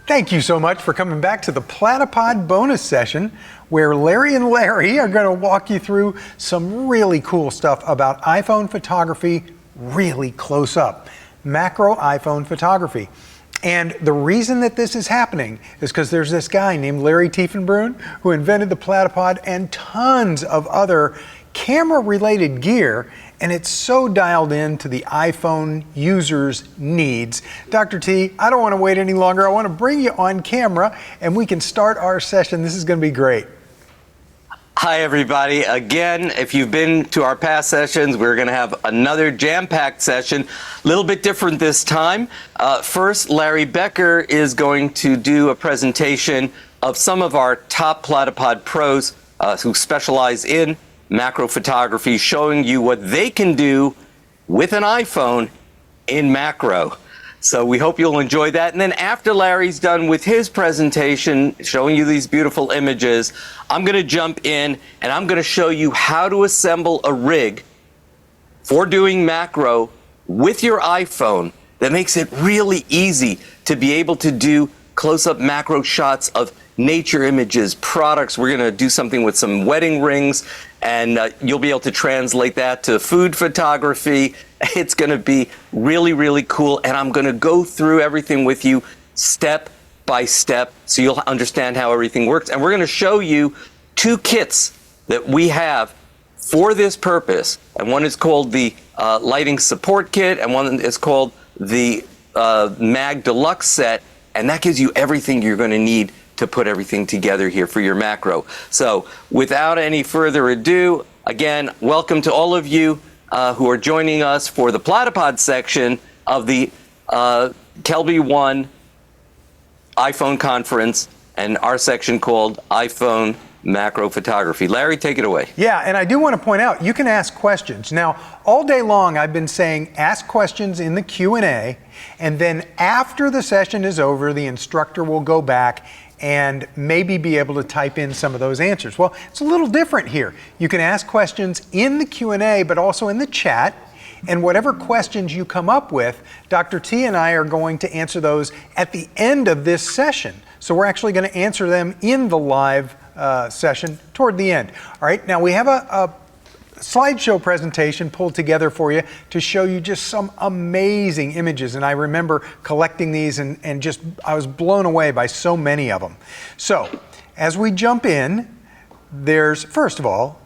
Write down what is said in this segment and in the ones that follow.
Thank you so much for coming back to the Platypod bonus session, where Larry and Larry are going to walk you through some really cool stuff about iPhone photography really close up. Macro iPhone photography. And the reason that this is happening is because there's this guy named Larry Tiefenbrun who invented the Platypod and tons of other camera-related gear, and it's so dialed in to the iPhone user's needs. Dr. T, I don't want to wait any longer. I want to bring you on camera, and we can start our session. This is going to be great. Hi, everybody. Again, if you've been to our past sessions, we're going to have another jam-packed session, a little bit different this time. First, Larry Becker is going to do a presentation of some of our top Platypod pros who specialize in macro photography, showing you what they can do with an iPhone in macro. So we hope you'll enjoy that. And then after Larry's done with his presentation, showing you these beautiful images, I'm going to jump in and I'm going to show you how to assemble a rig for doing macro with your iPhone that makes it really easy to be able to do close-up macro shots of nature images, products. We're going to do something with some wedding rings, and you'll be able to translate that to food photography. It's going to be really, really cool, and I'm going to go through everything with you step by step so you'll understand how everything works. And we're going to show you two kits that we have for this purpose, and one is called the Lighting Support Kit, and one is called the Mag Deluxe Set, and that gives you everything you're going to need to put everything together here for your macro. So without any further ado, again, welcome to all of you who are joining us for the Platypod section of the Kelby One iPhone conference, and our section called iPhone Macro Photography. Larry, take it away. Yeah, and I do want to point out, you can ask questions. Now, all day long I've been saying ask questions in the Q&A, and then after the session is over, the instructor will go back and maybe be able to type in some of those answers. Well, it's a little different here. You can ask questions in the Q&A, but also in the chat, and whatever questions you come up with, Dr. T and I are going to answer those at the end of this session. So we're actually going to answer them in the live session toward the end. All right, now we have a slideshow presentation pulled together for you to show you just some amazing images, and I remember collecting these and just I was blown away by so many of them. So as we jump in, there's first of all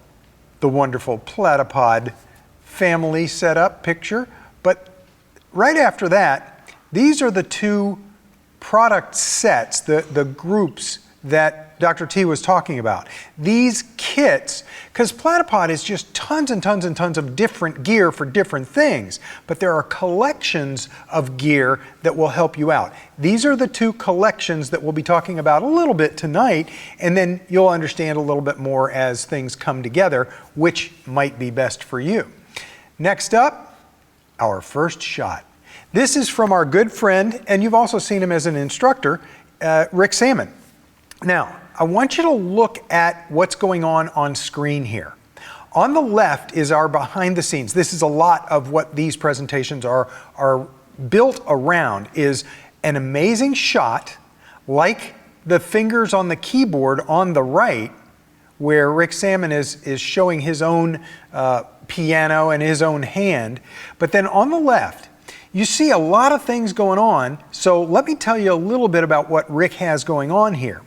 the wonderful Platypod family setup picture, but right after that, these are the two product sets, the groups that Dr. T was talking about. These kits, because Platypod is just tons and tons and tons of different gear for different things, but there are collections of gear that will help you out. These are the two collections that we'll be talking about a little bit tonight, and then you'll understand a little bit more as things come together, which might be best for you. Next up, our first shot. This is from our good friend, and you've also seen him as an instructor, Rick Sammon. Now, I want you to look at what's going on screen here. On the left is our behind the scenes. This is a lot of what these presentations are built around, is an amazing shot like the fingers on the keyboard on the right, where Rick Sammon is showing his own piano and his own hand. But then on the left, you see a lot of things going on. So let me tell you a little bit about what Rick has going on here.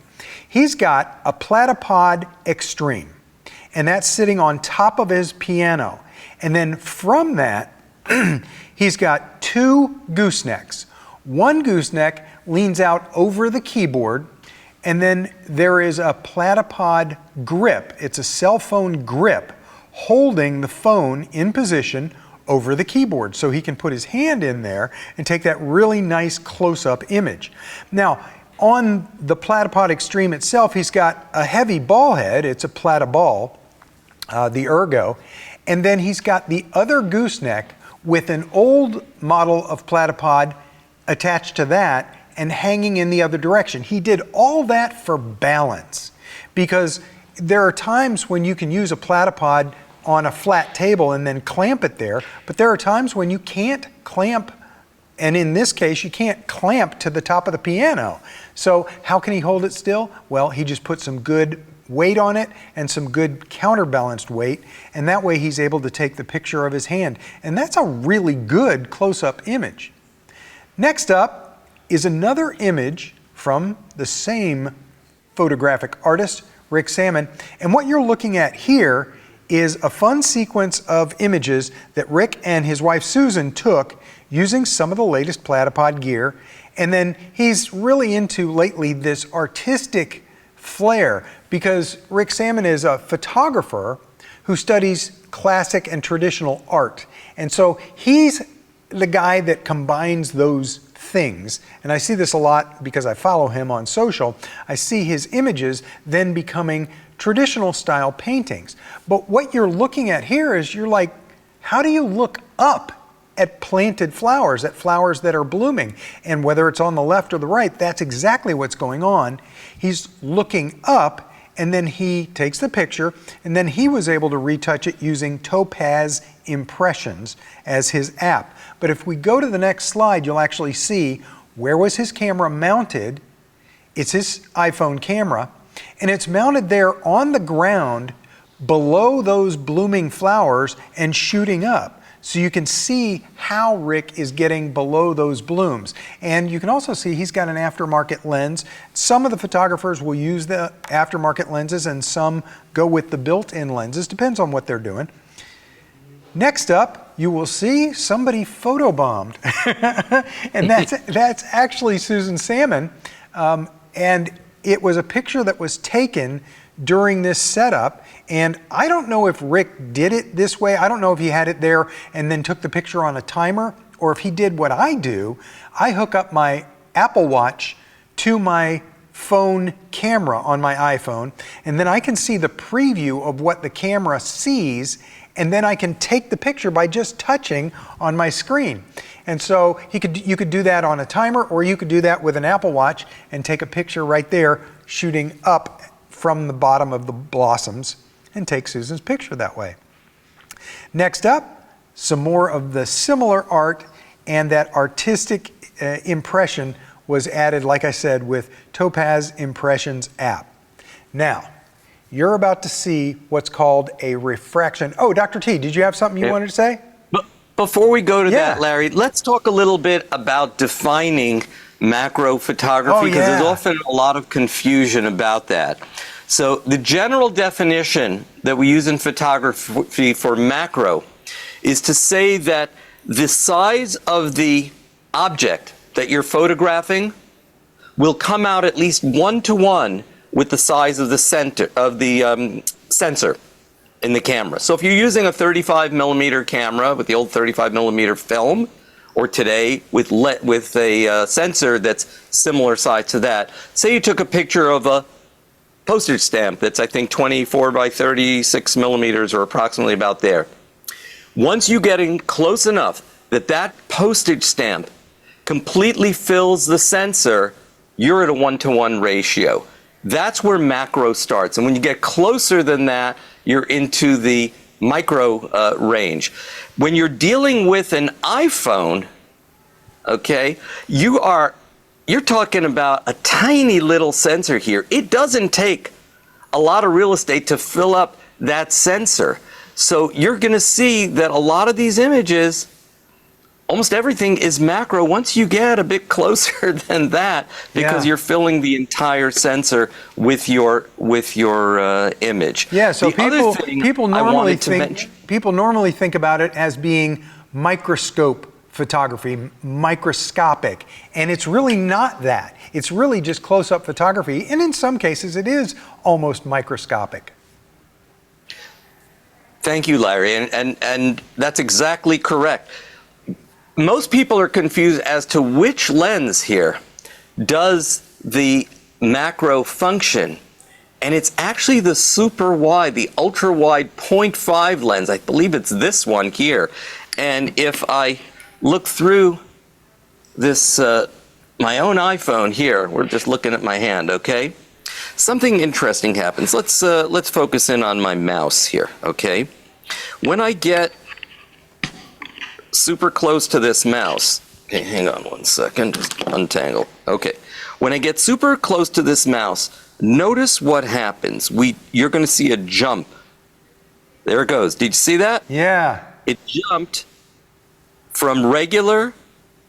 He's got a Platypod Extreme, and that's sitting on top of his piano. And then from that, he's got two goosenecks. One gooseneck leans out over the keyboard, and then there is a Platypod grip. It's a cell phone grip holding the phone in position over the keyboard, so he can put his hand in there and take that really nice close-up image. Now, on the Platypod Extreme itself, he's got a heavy ball head. It's a Platyball, the Ergo. And then he's got the other gooseneck with an old model of Platypod attached to that and hanging in the other direction. He did all that for balance, because there are times when you can use a Platypod on a flat table and then clamp it there, but there are times when you can't clamp And in this case, you can't clamp to the top of the piano. So how can he hold it still? Well, he just put some good weight on it and some good counterbalanced weight, and that way he's able to take the picture of his hand. And that's a really good close-up image. Next up is another image from the same photographic artist, Rick Sammon. And what you're looking at here is a fun sequence of images that Rick and his wife Susan took using some of the latest Platypod gear. And then he's really into lately this artistic flair, because Rick Sammon is a photographer who studies classic and traditional art. And so he's the guy that combines those things. And I see this a lot because I follow him on social. I see his images then becoming traditional style paintings. But what you're looking at here is, you're like, how do you look up at planted flowers, at flowers that are blooming? And whether it's on the left or the right, that's exactly what's going on. He's looking up, and then he takes the picture, and then he was able to retouch it using Topaz Impressions as his app. But if we go to the next slide, you'll actually see where was his camera mounted. It's his iPhone camera, and it's mounted there on the ground below those blooming flowers and shooting up. So you can see how Rick is getting below those blooms. And you can also see he's got an aftermarket lens. Some of the photographers will use the aftermarket lenses, and some go with the built-in lenses. Depends on what they're doing. Next up, you will see somebody photobombed. And that's actually Susan Sammon. And it was a picture that was taken during this setup. And I don't know if Rick did it this way. I don't know if he had it there and then took the picture on a timer, or if he did what I do. I hook up my Apple Watch to my phone camera on my iPhone, and then I can see the preview of what the camera sees, and then I can take the picture by just touching on my screen. And so you could do that on a timer, or you could do that with an Apple Watch and take a picture right there shooting up from the bottom of the blossoms and take Susan's picture that way. Next up, some more of the similar art, and that artistic impression was added, like I said, with Topaz Impressions app. Now, you're about to see what's called a refraction. Oh, Dr. T, did you have something you wanted to say? Before we go to that, Larry, let's talk a little bit about defining macro photography, because there's often a lot of confusion about that. So the general definition that we use in photography for macro is to say that the size of the object that you're photographing will come out at least 1-to-1 with the size of the sensor in the camera. So if you're using a 35 millimeter camera with the old 35 millimeter film, or today with a sensor that's similar size to that, say you took a picture of a postage stamp that's, I think, 24 by 36 millimeters, or approximately about there. Once you get in close enough that that postage stamp completely fills the sensor, you're at a 1-to-1 ratio. That's where macro starts. And when you get closer than that, you're into the micro range. When you're dealing with an iPhone, okay, you're talking about a tiny little sensor here. It doesn't take a lot of real estate to fill up that sensor. So you're going to see that a lot of these images, almost everything is macro once you get a bit closer than that, because you're filling the entire sensor with your image. Yeah, so people normally think about it as being microscope photography, microscopic, and it's really not that. It's really just close-up photography, and in some cases it is almost microscopic. Thank you, Larry, and that's exactly correct. Most people are confused as to which lens here does the macro function, and it's actually the super wide, the ultra wide 0.5 lens. I believe it's this one here. And if I look through this, my own iPhone here, we're just looking at my hand, okay? Something interesting happens. Let's focus in on my mouse here, okay? When I get super close to this mouse, Okay, hang on one second. Just untangle. Okay. When I get super close to this mouse, notice what happens. You're going to see a jump. There it goes. Did you see that? Yeah. It jumped from regular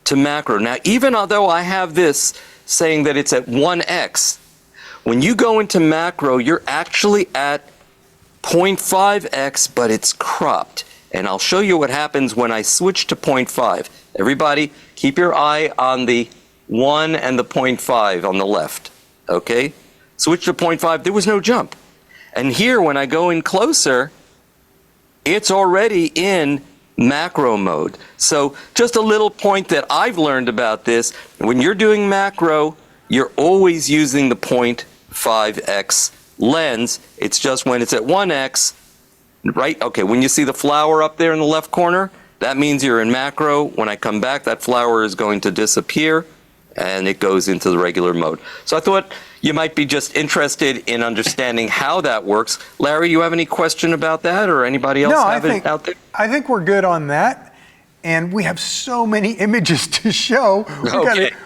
to macro. Now, even although I have this saying that it's at 1x, when you go into macro, you're actually at 0.5x, but it's cropped. And I'll show you what happens when I switch to 0.5. Everybody, keep your eye on the 1 and the 0.5 on the left. Okay? Switch to 0.5, there was no jump. And here, when I go in closer, it's already in macro mode. So just a little point that I've learned about this, when you're doing macro, you're always using the 0.5x lens. It's just when it's at 1x, right? Okay, when you see the flower up there in the left corner, that means you're in macro. When I come back, that flower is going to disappear and it goes into the regular mode. So I thought you might be just interested in understanding how that works. Larry, you have any question about that, or anybody else have it out there? I think we're good on that. And we have so many images to show.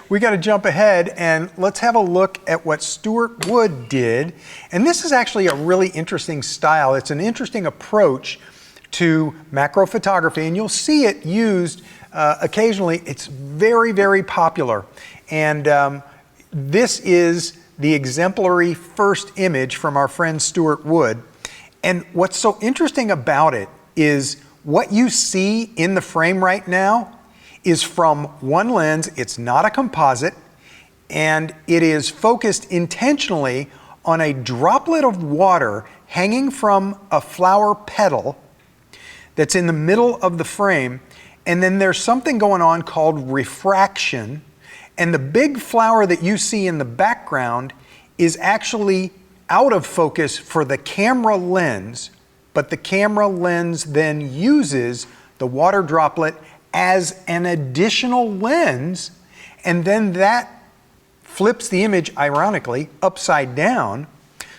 We got to jump ahead and let's have a look at what Stuart Wood did. And this is actually a really interesting style. It's an interesting approach to macro photography, and you'll see it used occasionally. It's very, very popular. And this is the exemplary first image from our friend Stuart Wood. And what's so interesting about it is what you see in the frame right now is from one lens. It's not a composite, and it is focused intentionally on a droplet of water hanging from a flower petal that's in the middle of the frame. And then there's something going on called refraction. And the big flower that you see in the background is actually out of focus for the camera lens, but the camera lens then uses the water droplet as an additional lens, and then that flips the image, ironically, upside down.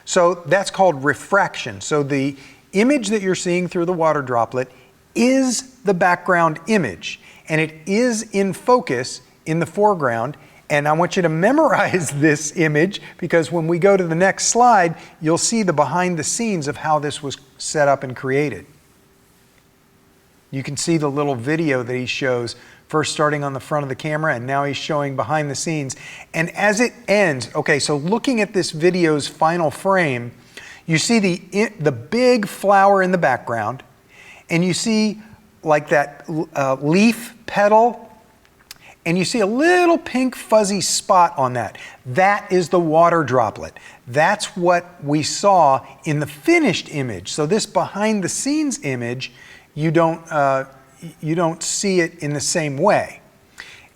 So that's called refraction. So the image that you're seeing through the water droplet is the background image, and it is in focus in the foreground. And I want you to memorize this image, because when we go to the next slide, you'll see the behind the scenes of how this was set up and created. You can see the little video that he shows, first starting on the front of the camera, and now he's showing behind the scenes. And as it ends, okay, so looking at this video's final frame, you see the big flower in the background, and you see like that leaf petal, and you see a little pink fuzzy spot on that. That is the water droplet. That's what we saw in the finished image. So this behind the scenes image, you don't see it in the same way.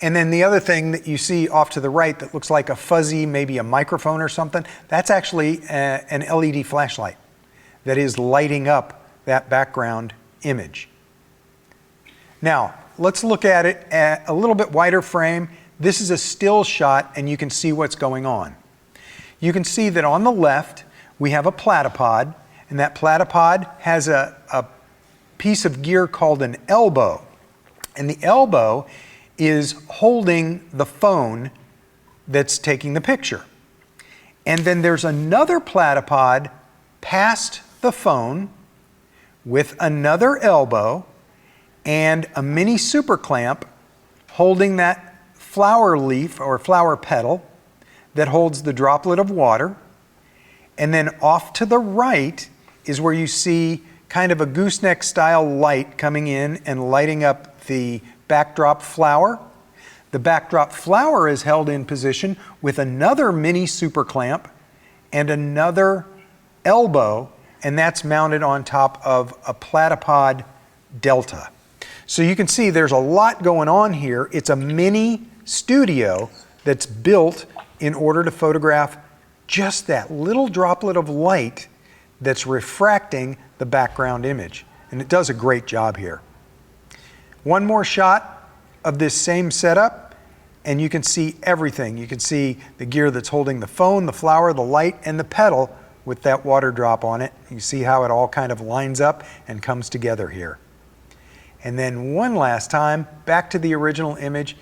And then the other thing that you see off to the right that looks like a fuzzy, maybe a microphone or something, that's actually an LED flashlight that is lighting up that background image. Now, let's look at it at a little bit wider frame. This is a still shot, and you can see what's going on. You can see that on the left, we have a platypod, and that platypod has a piece of gear called an elbow. And the elbow is holding the phone that's taking the picture. And then there's another platypod past the phone with another elbow and a mini super clamp holding that flower leaf or flower petal that holds the droplet of water. And then off to the right is where you see kind of a gooseneck style light coming in and lighting up the backdrop flower. The backdrop flower is held in position with another mini super clamp and another elbow, and that's mounted on top of a platypod delta. So you can see there's a lot going on here. It's a mini studio that's built in order to photograph just that little droplet of light that's refracting the background image. And it does a great job here. One more shot of this same setup, and you can see everything. You can see the gear that's holding the phone, the flower, the light, and the petal with that water drop on it. You see how it all kind of lines up and comes together here. And then one last time, back to the original image.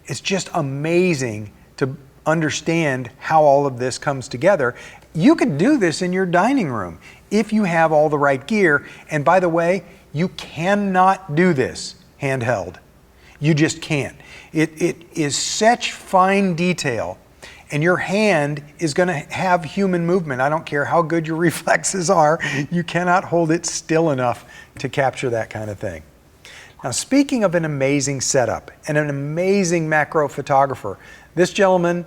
It's just amazing to understand how all of this comes together. You could do this in your dining room if you have all the right gear. And by the way, you cannot do this handheld. You just can't. It is such fine detail, and your hand is going to have human movement. I don't care how good your reflexes are, you cannot hold it still enough to capture that kind of thing. Now, speaking of an amazing setup and an amazing macro photographer, this gentleman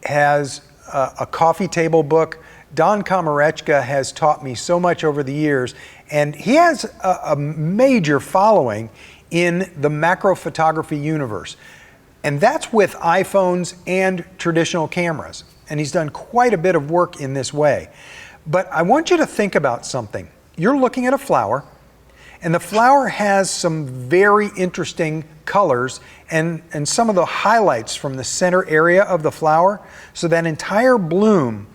has a coffee table book. Don Komarechka has taught me so much over the years, and he has a major following in the macro photography universe. And that's with iPhones and traditional cameras. And he's done quite a bit of work in this way. But I want you to think about something. You're looking at a flower, and the flower has some very interesting colors and some of the highlights from the center area of the flower. So that entire bloom,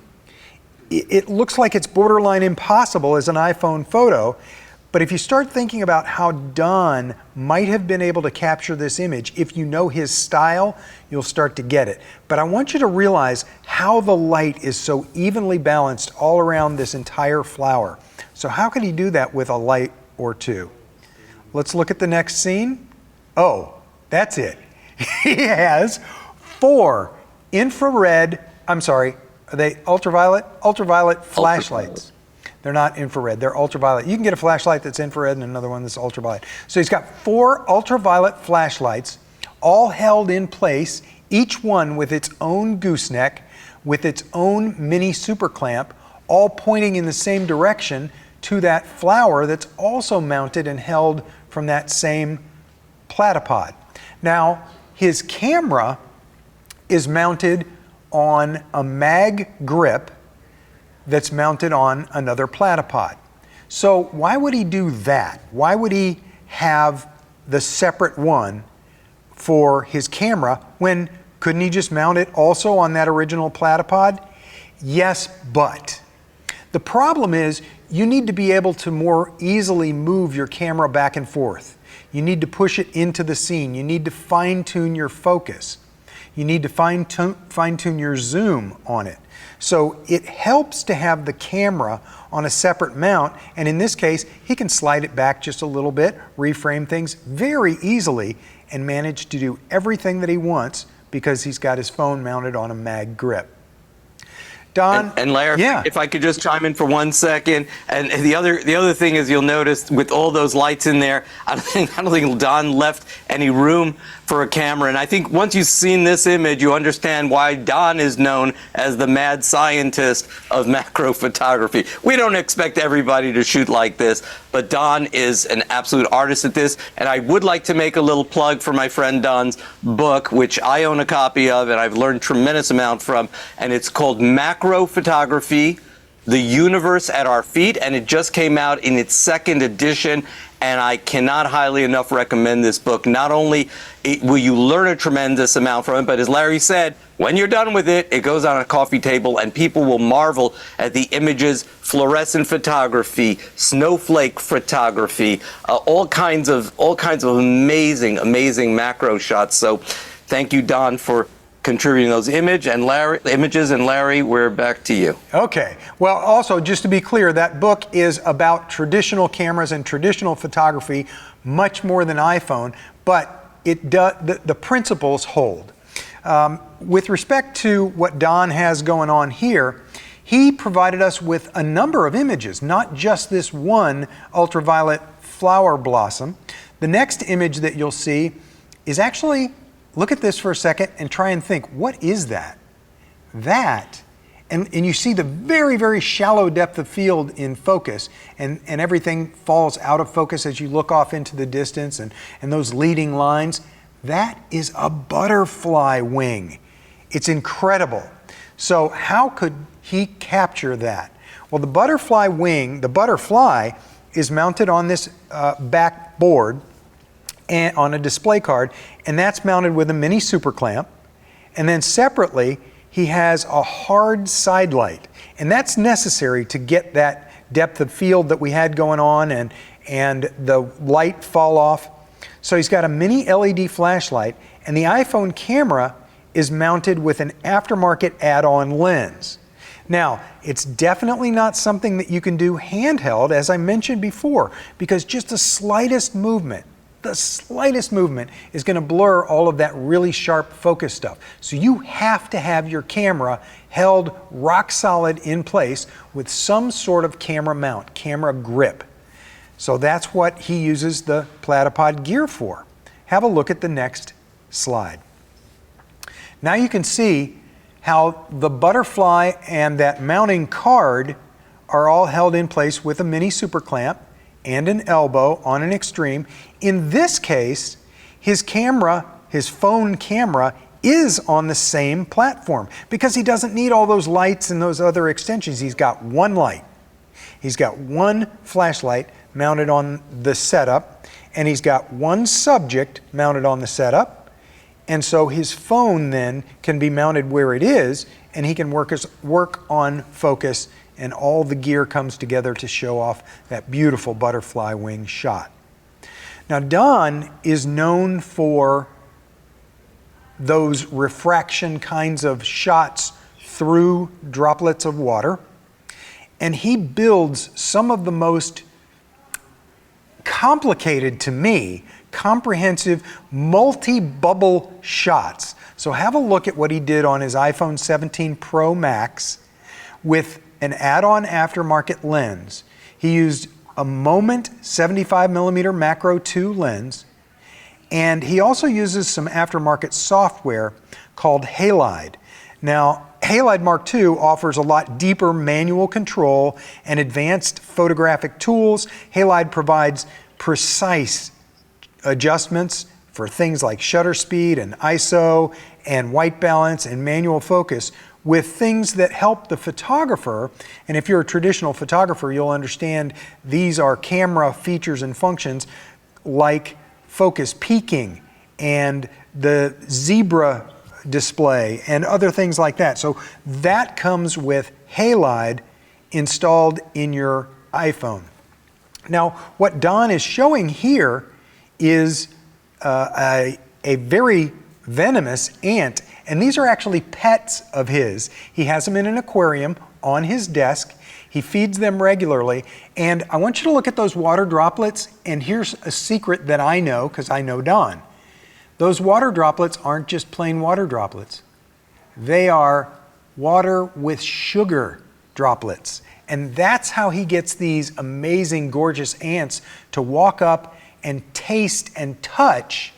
it looks like it's borderline impossible as an iPhone photo. But if you start thinking about how Don might have been able to capture this image, if you know his style, you'll start to get it. But I want you to realize how the light is so evenly balanced all around this entire flower. So how could he do that with a light or two? Let's look at the next scene. Oh, that's it. He has 4 infrared, are they ultraviolet? Ultraviolet flashlights. They're not infrared, they're ultraviolet. You can get a flashlight that's infrared and another one that's ultraviolet. So he's got 4 ultraviolet flashlights, all held in place, each one with its own gooseneck, with its own mini super clamp, all pointing in the same direction to that flower that's also mounted and held from that same platypod. Now, his camera is mounted on a mag grip that's mounted on another platypod. So why would he do that? Why would he have the separate one for his camera when couldn't he just mount it also on that original platypod? Yes, but the problem is you need to be able to more easily move your camera back and forth. You need to push it into the scene. You need to fine-tune your focus. You need to fine-tune your zoom on it. So it helps to have the camera on a separate mount, and in this case, he can slide it back just a little bit, reframe things very easily, and manage to do everything that he wants because he's got his phone mounted on a mag grip. Don? And Larry, yeah. If I could just chime in for 1 second. And the other thing is, you'll notice with all those lights in there, I don't think Don left any room for a camera. And I think once you've seen this image, you understand why Don is known as the mad scientist of macro photography. We don't expect everybody to shoot like this, but Don is an absolute artist at this. And I would like to make a little plug for my friend Don's book, which I own a copy of and I've learned tremendous amount from. And it's called Macro Photography, The Universe at Our Feet, and it just came out in its 2nd edition, and I cannot highly enough recommend this book. Not only will you learn a tremendous amount from it, but as Larry said, when you're done with it, it goes on a coffee table and people will marvel at the images, fluorescent photography, snowflake photography, all kinds of amazing macro shots. So thank you, Don, for contributing those images, and Larry, we're back to you. Okay. Well, also, just to be clear, that book is about traditional cameras and traditional photography much more than iPhone, but the principles hold. With respect to what Don has going on here, he provided us with a number of images, not just this one ultraviolet flower blossom. The next image that you'll see is actually, look at this for a second and try and think, what is that? And you see the very, very shallow depth of field in focus, and everything falls out of focus as you look off into the distance, and those leading lines. That is a butterfly wing. It's incredible. So how could he capture that? Well, the butterfly wing, the butterfly is mounted on this back board and on a display card, and that's mounted with a mini super clamp. And then separately, he has a hard side light, and that's necessary to get that depth of field that we had going on and the light fall off. So he's got a mini LED flashlight, and the iPhone camera is mounted with an aftermarket add-on lens. Now, it's definitely not something that you can do handheld, as I mentioned before, because just the slightest movement is going to blur all of that really sharp focus stuff. So you have to have your camera held rock solid in place with some sort of camera mount, camera grip. So that's what he uses the Platypod gear for. Have a look at the next slide. Now you can see how the butterfly and that mounting card are all held in place with a mini super clamp and an elbow on an extreme. In this case, his camera, his phone camera, is on the same platform because he doesn't need all those lights and those other extensions. He's got one light. He's got one flashlight mounted on the setup, and he's got one subject mounted on the setup. And so his phone then can be mounted where it is, and he can work on focus, and all the gear comes together to show off that beautiful butterfly wing shot. Now, Don is known for those refraction kinds of shots through droplets of water, and he builds some of the most complicated, to me, comprehensive multi-bubble shots. So have a look at what he did on his iPhone 17 Pro Max with an add-on aftermarket lens. He used a Moment 75mm macro 2 lens, and he also uses some aftermarket software called Halide. Now, Halide Mark II offers a lot deeper manual control and advanced photographic tools. Halide provides precise adjustments for things like shutter speed and ISO and white balance and manual focus with things that help the photographer. And if you're a traditional photographer, you'll understand these are camera features and functions like focus peaking and the zebra display and other things like that. So that comes with Halide installed in your iPhone. Now, what Don is showing here is a very venomous ant, and these are actually pets of his. He has them in an aquarium on his desk. He feeds them regularly, and I want you to look at those water droplets, and here's a secret that I know because I know Don. Those water droplets aren't just plain water droplets. They are water with sugar droplets. And that's how he gets these amazing, gorgeous ants to walk up and taste and touch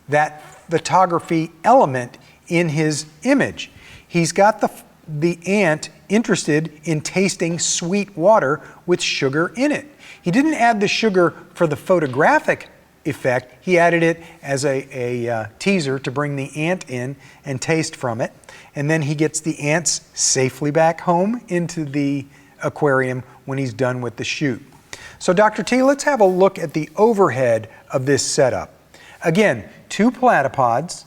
that photography element in his image. He's got the ant interested in tasting sweet water with sugar in it. He didn't add the sugar for the photographic effect. He added it as a teaser to bring the ant in and taste from it. And then he gets the ants safely back home into the aquarium when he's done with the shoot. So Dr. T, let's have a look at the overhead of this setup. Again, 2 platypods,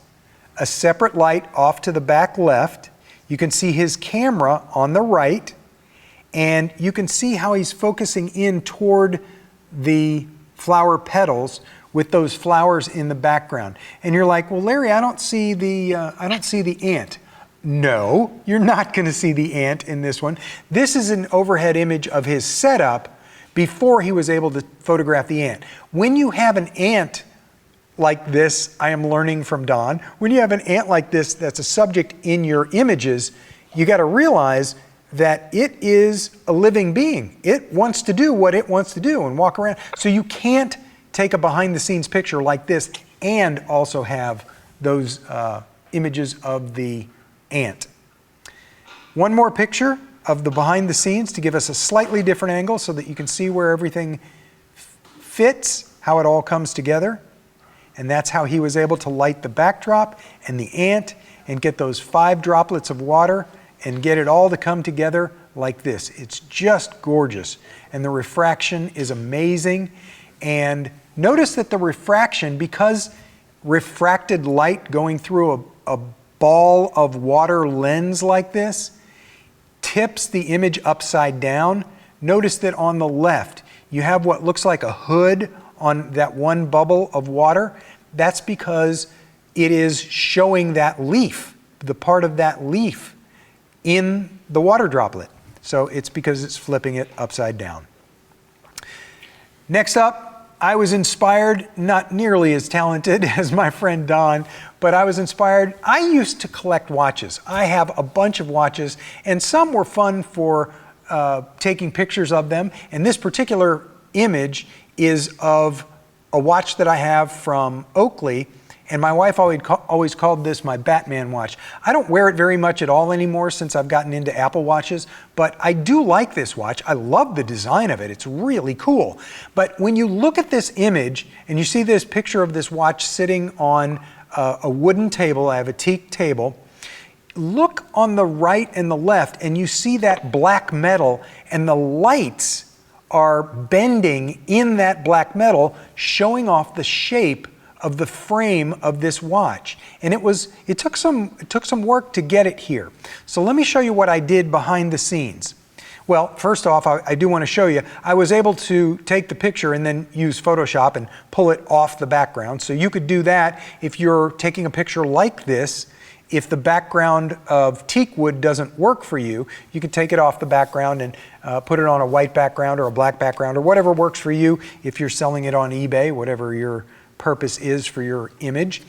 a separate light off to the back left. You can see his camera on the right, and you can see how he's focusing in toward the flower petals with those flowers in the background. And you're like, well, Larry, I don't see the ant. No, you're not going to see the ant in this one. This is an overhead image of his setup before he was able to photograph the ant. When you have an ant like this, I am learning from Don, when you have an ant like this that's a subject in your images, you got to realize that it is a living being. It wants to do what it wants to do and walk around. So you can't take a behind the scenes picture like this and also have those images of the ant. One more picture of the behind the scenes to give us a slightly different angle so that you can see where everything fits, how it all comes together. And that's how he was able to light the backdrop and the ant and get those 5 droplets of water and get it all to come together like this. It's just gorgeous. And the refraction is amazing. And notice that the refraction, because refracted light going through a ball of water lens like this tips the image upside down. Notice that on the left, you have what looks like a hood on that one bubble of water, that's because it is showing that leaf, the part of that leaf in the water droplet. So it's because it's flipping it upside down. Next up, I was inspired, not nearly as talented as my friend Don, but I was inspired. I used to collect watches. I have a bunch of watches, and some were fun for taking pictures of them. And this particular image is of a watch that I have from Oakley, and my wife always called this my Batman watch. I don't wear it very much at all anymore since I've gotten into Apple Watches, but I do like this watch. I love the design of it. It's really cool. But when you look at this image and you see this picture of this watch sitting on a wooden table, I have a teak table, look on the right and the left and you see that black metal, and the lights are bending in that black metal, showing off the shape of the frame of this watch. And it took some work to get it here. So let me show you what I did behind the scenes. Well, first off, I do want to show you, I was able to take the picture and then use Photoshop and pull it off the background. So you could do that if you're taking a picture like this. If the background of teak wood doesn't work for you, you can take it off the background and put it on a white background or a black background or whatever works for you. If you're selling it on eBay, whatever your purpose is for your image.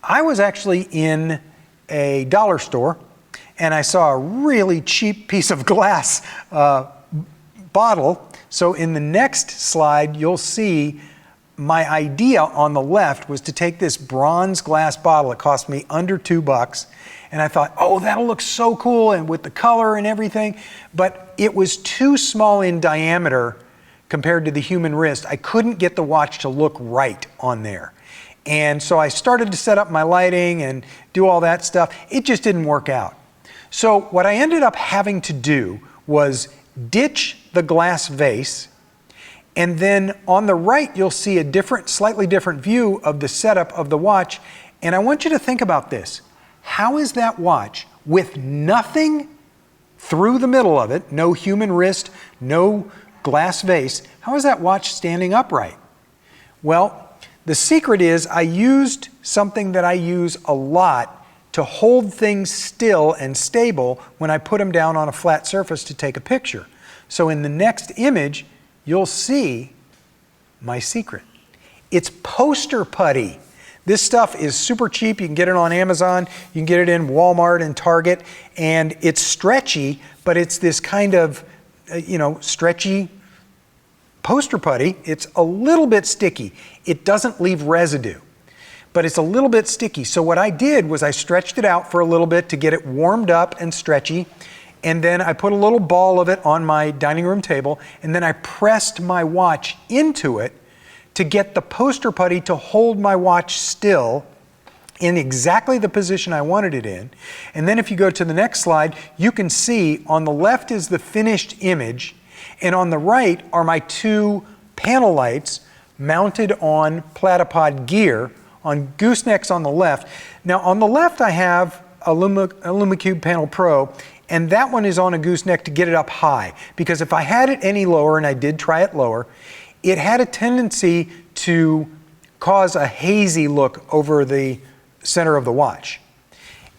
I was actually in a dollar store and I saw a really cheap piece of glass bottle. So in the next slide, you'll see my idea on the left was to take this bronze glass bottle. It cost me under $2. And I thought, oh, that'll look so cool and with the color and everything. But it was too small in diameter compared to the human wrist. I couldn't get the watch to look right on there. And so I started to set up my lighting and do all that stuff. It just didn't work out. So what I ended up having to do was ditch the glass vase, and then on the right you'll see a slightly different view of the setup of the watch. And I want you to think about this. How is that watch with nothing through the middle of it, no human wrist, no glass vase, how is that watch standing upright? Well, the secret is I used something that I use a lot to hold things still and stable when I put them down on a flat surface to take a picture. So in the next image, you'll see my secret. It's poster putty. This stuff is super cheap. You can get it on Amazon. You can get it in Walmart and Target. And it's stretchy, but it's this kind of stretchy poster putty. It's a little bit sticky. It doesn't leave residue, but it's a little bit sticky. So what I did was I stretched it out for a little bit to get it warmed up and stretchy. And then I put a little ball of it on my dining room table. And then I pressed my watch into it to get the poster putty to hold my watch still in exactly the position I wanted it in. And then if you go to the next slide, you can see on the left is the finished image, and on the right are my two panel lights mounted on Platypod gear on goosenecks on the left. Now on the left I have a LumiCube Panel Pro, and that one is on a gooseneck to get it up high, because if I had it any lower, and I did try it lower, it had a tendency to cause a hazy look over the center of the watch.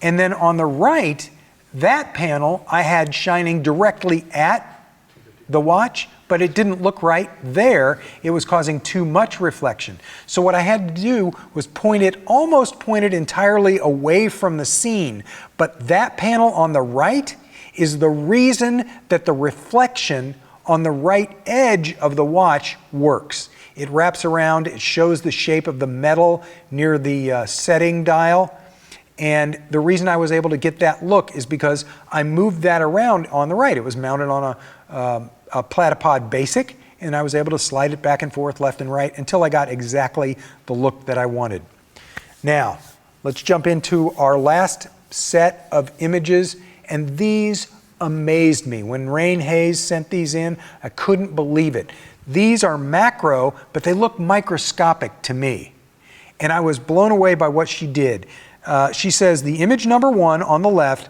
And then on the right, that panel I had shining directly at the watch, but it didn't look right there. It was causing too much reflection. So what I had to do was almost point it entirely away from the scene. But that panel on the right is the reason that the reflection on the right edge of the watch works. It wraps around, it shows the shape of the metal near the setting dial. And the reason I was able to get that look is because I moved that around on the right. It was mounted on a Platypod Basic, and I was able to slide it back and forth left and right until I got exactly the look that I wanted. Now, let's jump into our last set of images, and these amazed me. When Rain Hayes sent these in, I couldn't believe it. These are macro, but they look microscopic to me. And I was blown away by what she did. She says the image number 1 on the left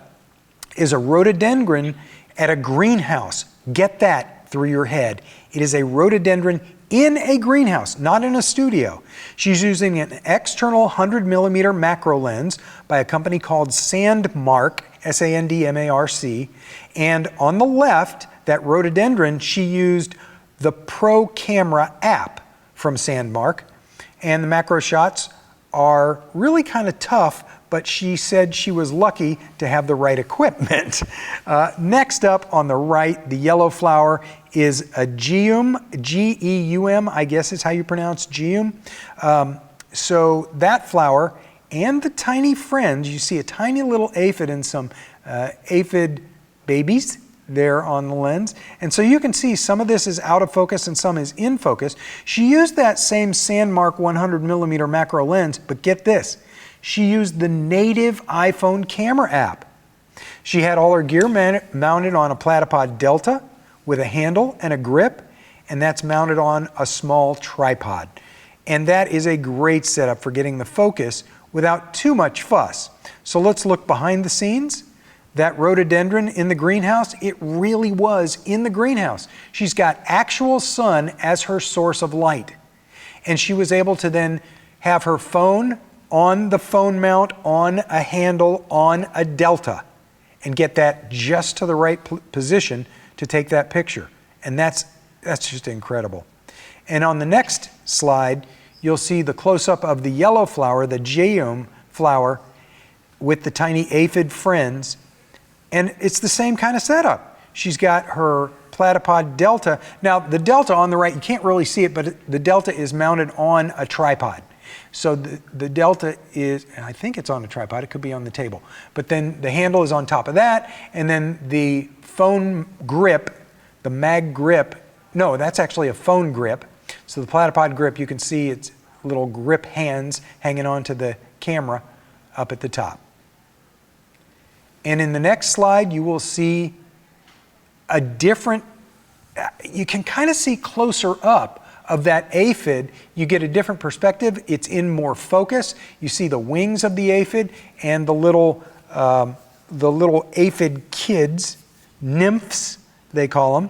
is a rhododendron at a greenhouse. Get that through your head. It is a rhododendron in a greenhouse, not in a studio. She's using an external 100mm macro lens by a company called Sandmarc, S-A-N-D-M-A-R-C. And on the left, that rhododendron, she used the Pro Camera app from Sandmarc. And the macro shots are really kind of tough, but she said she was lucky to have the right equipment. Next up on the right, the yellow flower is a geum, G-E-U-M, I guess is how you pronounce geum. So that flower and the tiny friends, you see a tiny little aphid and some aphid babies there on the lens. And so you can see some of this is out of focus and some is in focus. She used that same Sandmarc 100mm macro lens, but get this, she used the native iPhone camera app. She had all her gear mounted on a Platypod Delta with a handle and a grip, and that's mounted on a small tripod. And that is a great setup for getting the focus without too much fuss. So let's look behind the scenes. That rhododendron in the greenhouse, it really was in the greenhouse. She's got actual sun as her source of light. And she was able to then have her phone on the phone mount, on a handle, on a Delta, and get that just to the right position to take that picture. And that's just incredible. And on the next slide, you'll see the close-up of the yellow flower, the geum flower, with the tiny aphid friends. And it's the same kind of setup. She's got her Platypod Delta. Now, the Delta on the right, you can't really see it, but the Delta is mounted on a tripod. So the Delta is, I think it's on a tripod, it could be on the table. But then the handle is on top of that, and then the phone grip, the mag grip, no, that's actually a phone grip. So the Platypod grip, you can see its little grip hands hanging onto the camera up at the top. And in the next slide, you will see a different, you can kind of see closer up of that aphid. You get a different perspective. It's in more focus. You see the wings of the aphid and the little aphid kids, nymphs, they call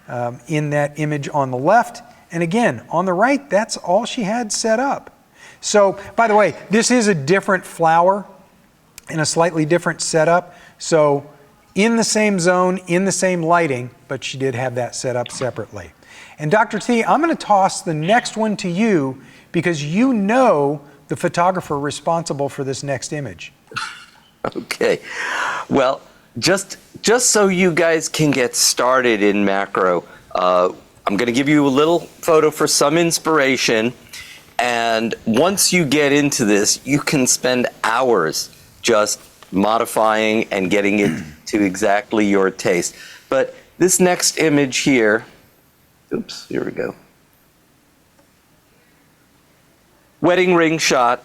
them, in that image on the left. And again, on the right, that's all she had set up. So, by the way, this is a different flower in a slightly different setup. So in the same zone, in the same lighting, but she did have that set up separately. And Dr. T, I'm going to toss the next one to you because you know the photographer responsible for this next image. Okay. Well, just so you guys can get started in macro, I'm going to give you a little photo for some inspiration. And once you get into this, you can spend hours just modifying and getting it to exactly your taste. But this next image here, oops, here we go. Wedding ring shot.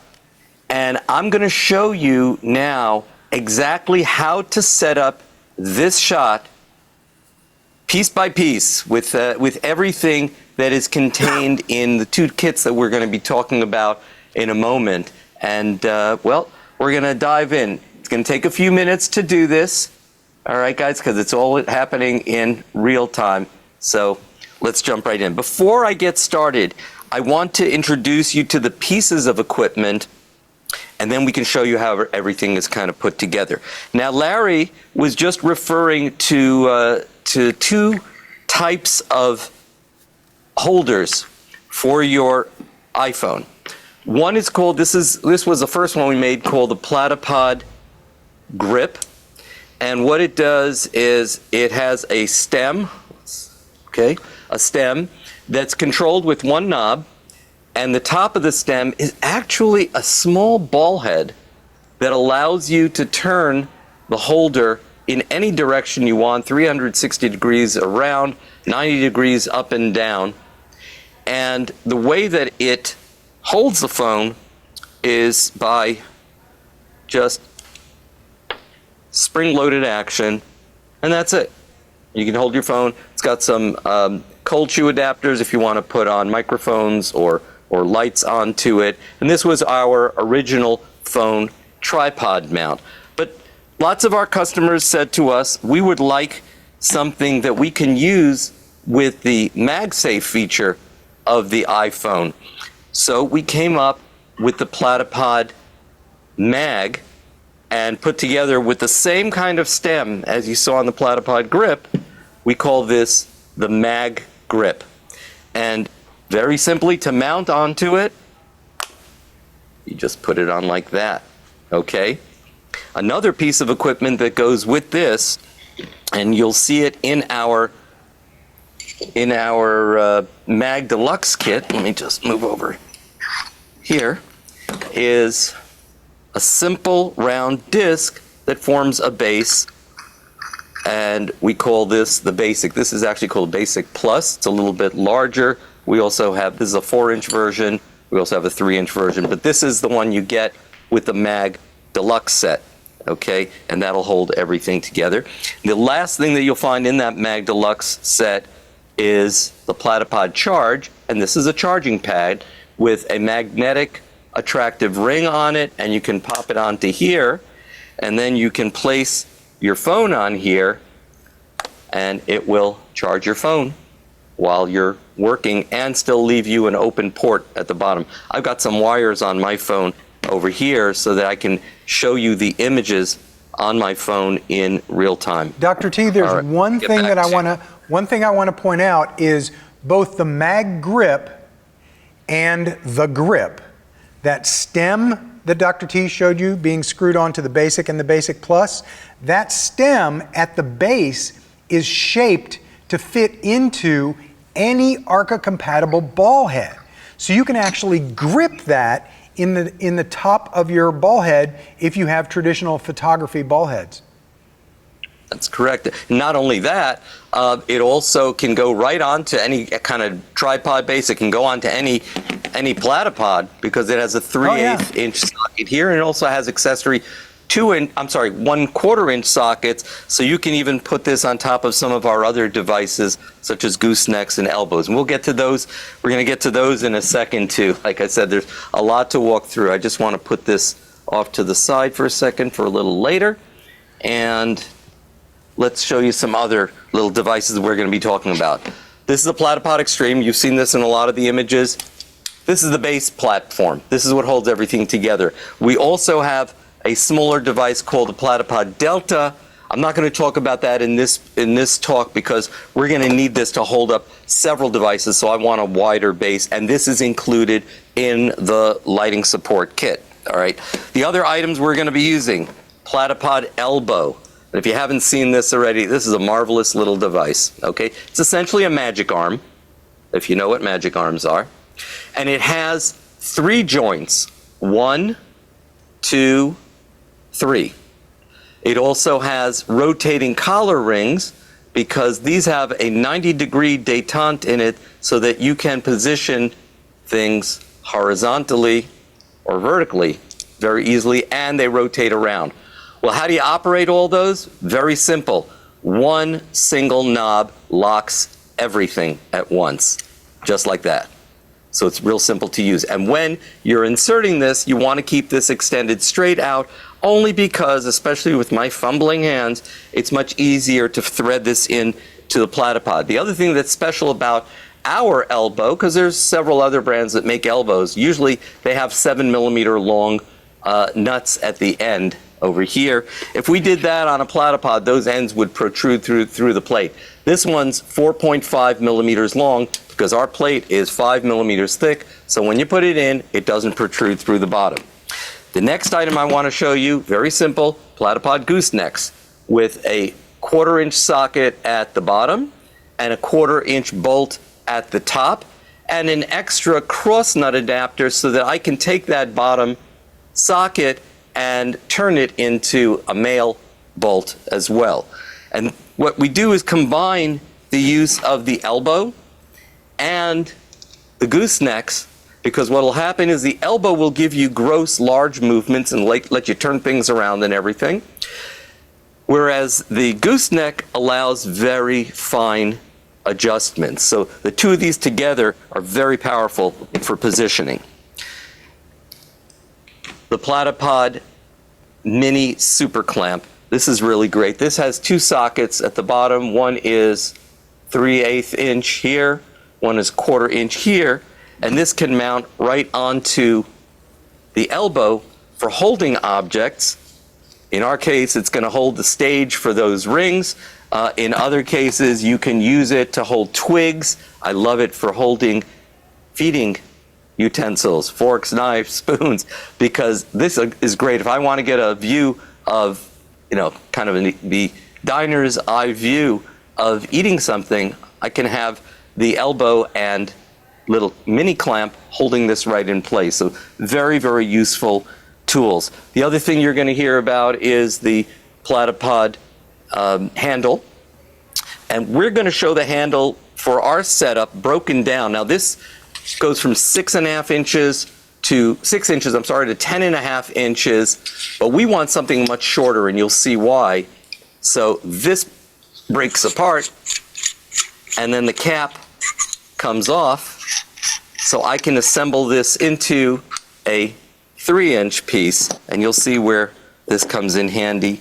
And I'm going to show you now exactly how to set up this shot piece by piece with everything that is contained in the two kits that we're going to be talking about in a moment. And well, we're going to dive in. It's going to take a few minutes to do this. All right, guys, because it's all happening in real time. So let's jump right in. Before I get started, I want to introduce you to the pieces of equipment, and then we can show you how everything is kind of put together. Now, Larry was just referring to two types of holders for your iPhone. One is called, this was the first one we made, called the Platypod Grip. And what it does is it has a stem, okay, a stem that's controlled with one knob, and the top of the stem is actually a small ball head that allows you to turn the holder in any direction you want, 360 degrees around, 90 degrees up and down. And the way that it holds the phone is by just spring-loaded action, and that's it. You can hold your phone. It's got some cold shoe adapters if you want to put on microphones or lights onto it. And this was our original phone tripod mount. But lots of our customers said to us, we would like something that we can use with the MagSafe feature of the iPhone. So we came up with the Platypod mag, and put together with the same kind of stem as you saw on the Platypod grip, we call this the mag grip. And very simply, to mount onto it, you just put it on like that, okay? Another piece of equipment that goes with this, and you'll see it in our Mag Deluxe kit, let me just move over here, is a simple round disc that forms a base, and we call this the Basic. This is actually called Basic Plus. It's a little bit larger. We also have, this is a 4-inch version. We also have a 3-inch version, but this is the one you get with the Mag Deluxe set, okay? And that'll hold everything together. The last thing that you'll find in that Mag Deluxe set is the Platypod Charge, and this is a charging pad with a magnetic attractive ring on it, and you can pop it onto here, and then you can place your phone on here, and it will charge your phone while you're working and still leave you an open port at the bottom. I've got some wires on my phone over here so that I can show you the images on my phone in real time. Dr. T, there's one thing that I want to point out is both the mag grip and the grip. That stem that Dr. T showed you being screwed onto the Basic and the Basic Plus, that stem at the base is shaped to fit into any ARCA-compatible ball head. So you can actually grip that in the top of your ball head if you have traditional photography ball heads. That's correct. Not only that, it also can go right onto any kind of tripod base. It can go onto any Platypod because it has a 3/8 inch socket here, and it also has accessory 1/4 inch sockets. So you can even put this on top of some of our other devices, such as goosenecks and elbows. And we'll get to those. We're going to get to those in a second too. Like I said, there's a lot to walk through. I just want to put this off to the side for a second for a little later, and let's show you some other little devices we're going to be talking about. This is the Platypod Extreme. You've seen this in a lot of the images. This is the base platform. This is what holds everything together. We also have a smaller device called the Platypod Delta. I'm not going to talk about that in this talk because we're going to need this to hold up several devices, so I want a wider base, and this is included in the lighting support kit. All right. The other items we're going to be using, Platypod Elbow. And if you haven't seen this already, this is a marvelous little device, okay? It's essentially a magic arm, if you know what magic arms are. And it has 3 joints, 1, 2, 3. It also has rotating collar rings because these have a 90-degree detente in it so that you can position things horizontally or vertically very easily, and they rotate around. Well, how do you operate all those? Very simple. One single knob locks everything at once, just like that. So it's real simple to use. And when you're inserting this, you want to keep this extended straight out, only because, especially with my fumbling hands, it's much easier to thread this in to the Platypod. The other thing that's special about our elbow, because there's several other brands that make elbows, usually they have 7mm long nuts at the end over here. If we did that on a Platypod, those ends would protrude through the plate. This one's 4.5mm long because our plate is 5mm thick, so when you put it in, it doesn't protrude through the bottom. The next item I want to show you, very simple, Platypod goosenecks with a 1/4 inch socket at the bottom and a 1/4 inch bolt at the top and an extra cross nut adapter so that I can take that bottom socket and turn it into a male bolt as well. And what we do is combine the use of the elbow and the goosenecks, because what will happen is the elbow will give you gross, large movements and let you turn things around and everything, whereas the gooseneck allows very fine adjustments. So the two of these together are very powerful for positioning. The Platypod Mini Super Clamp. This is really great. This has 2 sockets at the bottom. One is 3/8 inch here, one is 1/4 inch here, and this can mount right onto the elbow for holding objects. In our case, it's going to hold the stage for those rings. In other cases, you can use it to hold twigs. I love it for holding feeding utensils, forks, knives, spoons, because this is great. If I want to get a view of, kind of the diner's eye view of eating something, I can have the elbow and little mini clamp holding this right in place. So very, very useful tools. The other thing you're going to hear about is the Platypod handle. And we're going to show the handle for our setup broken down. Now this goes from 6.5 inches to 6 inches, to 10.5 inches, but we want something much shorter, and you'll see why. So this breaks apart, and then the cap comes off, so I can assemble this into a 3-inch piece, and you'll see where this comes in handy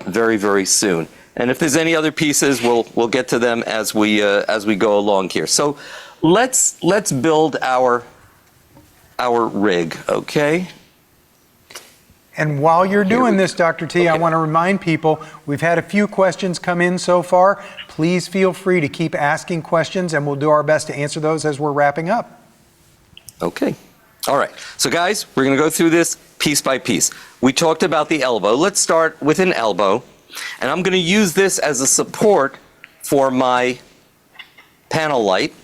very, very soon. And if there's any other pieces, we'll get to them as we go along here. So let's build our rig, okay? And while you're doing this, Dr. T, I want to remind people, we've had a few questions come in so far. Please feel free to keep asking questions, and we'll do our best to answer those as we're wrapping up. Okay. All right. So guys, we're going to go through this piece by piece. We talked about the elbow. Let's start with an elbow. And I'm going to use this as a support for my panel light.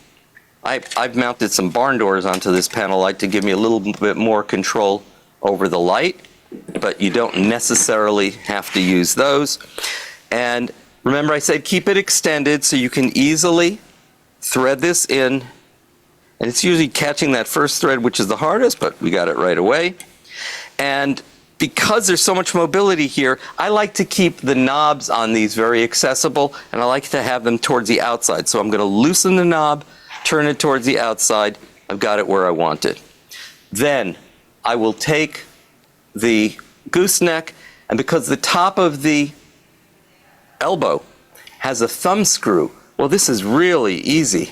I've mounted some barn doors onto this panel light to give me a little bit more control over the light, but you don't necessarily have to use those. And remember I said keep it extended so you can easily thread this in. And it's usually catching that first thread, which is the hardest, but we got it right away. And because there's so much mobility here, I like to keep the knobs on these very accessible, and I like to have them towards the outside. So I'm going to loosen the knob, turn it towards the outside. I've got it where I want it. Then I will take the gooseneck, and because the top of the elbow has a thumb screw, well, this is really easy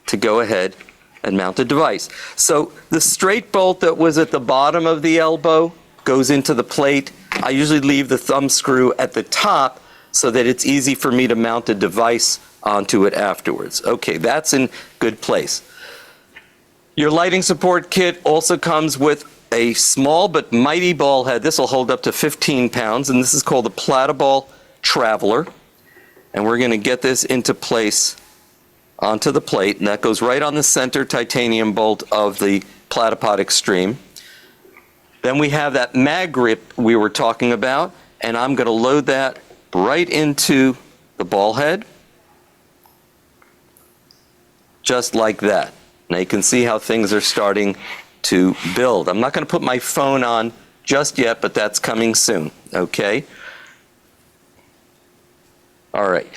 to go ahead and mount a device. So the straight bolt that was at the bottom of the elbow goes into the plate. I usually leave the thumb screw at the top so that it's easy for me to mount a device onto it afterwards. Okay, that's in good place. Your lighting support kit also comes with a small but mighty ball head. This will hold up to 15 pounds, and this is called the Platypod Traveler. And we're going to get this into place onto the plate, and that goes right on the center titanium bolt of the Platypod Extreme. Then we have that mag grip we were talking about, and I'm going to load that right into the ball head, just like that. Now you can see how things are starting to build. I'm not going to put my phone on just yet, but that's coming soon, okay? All right.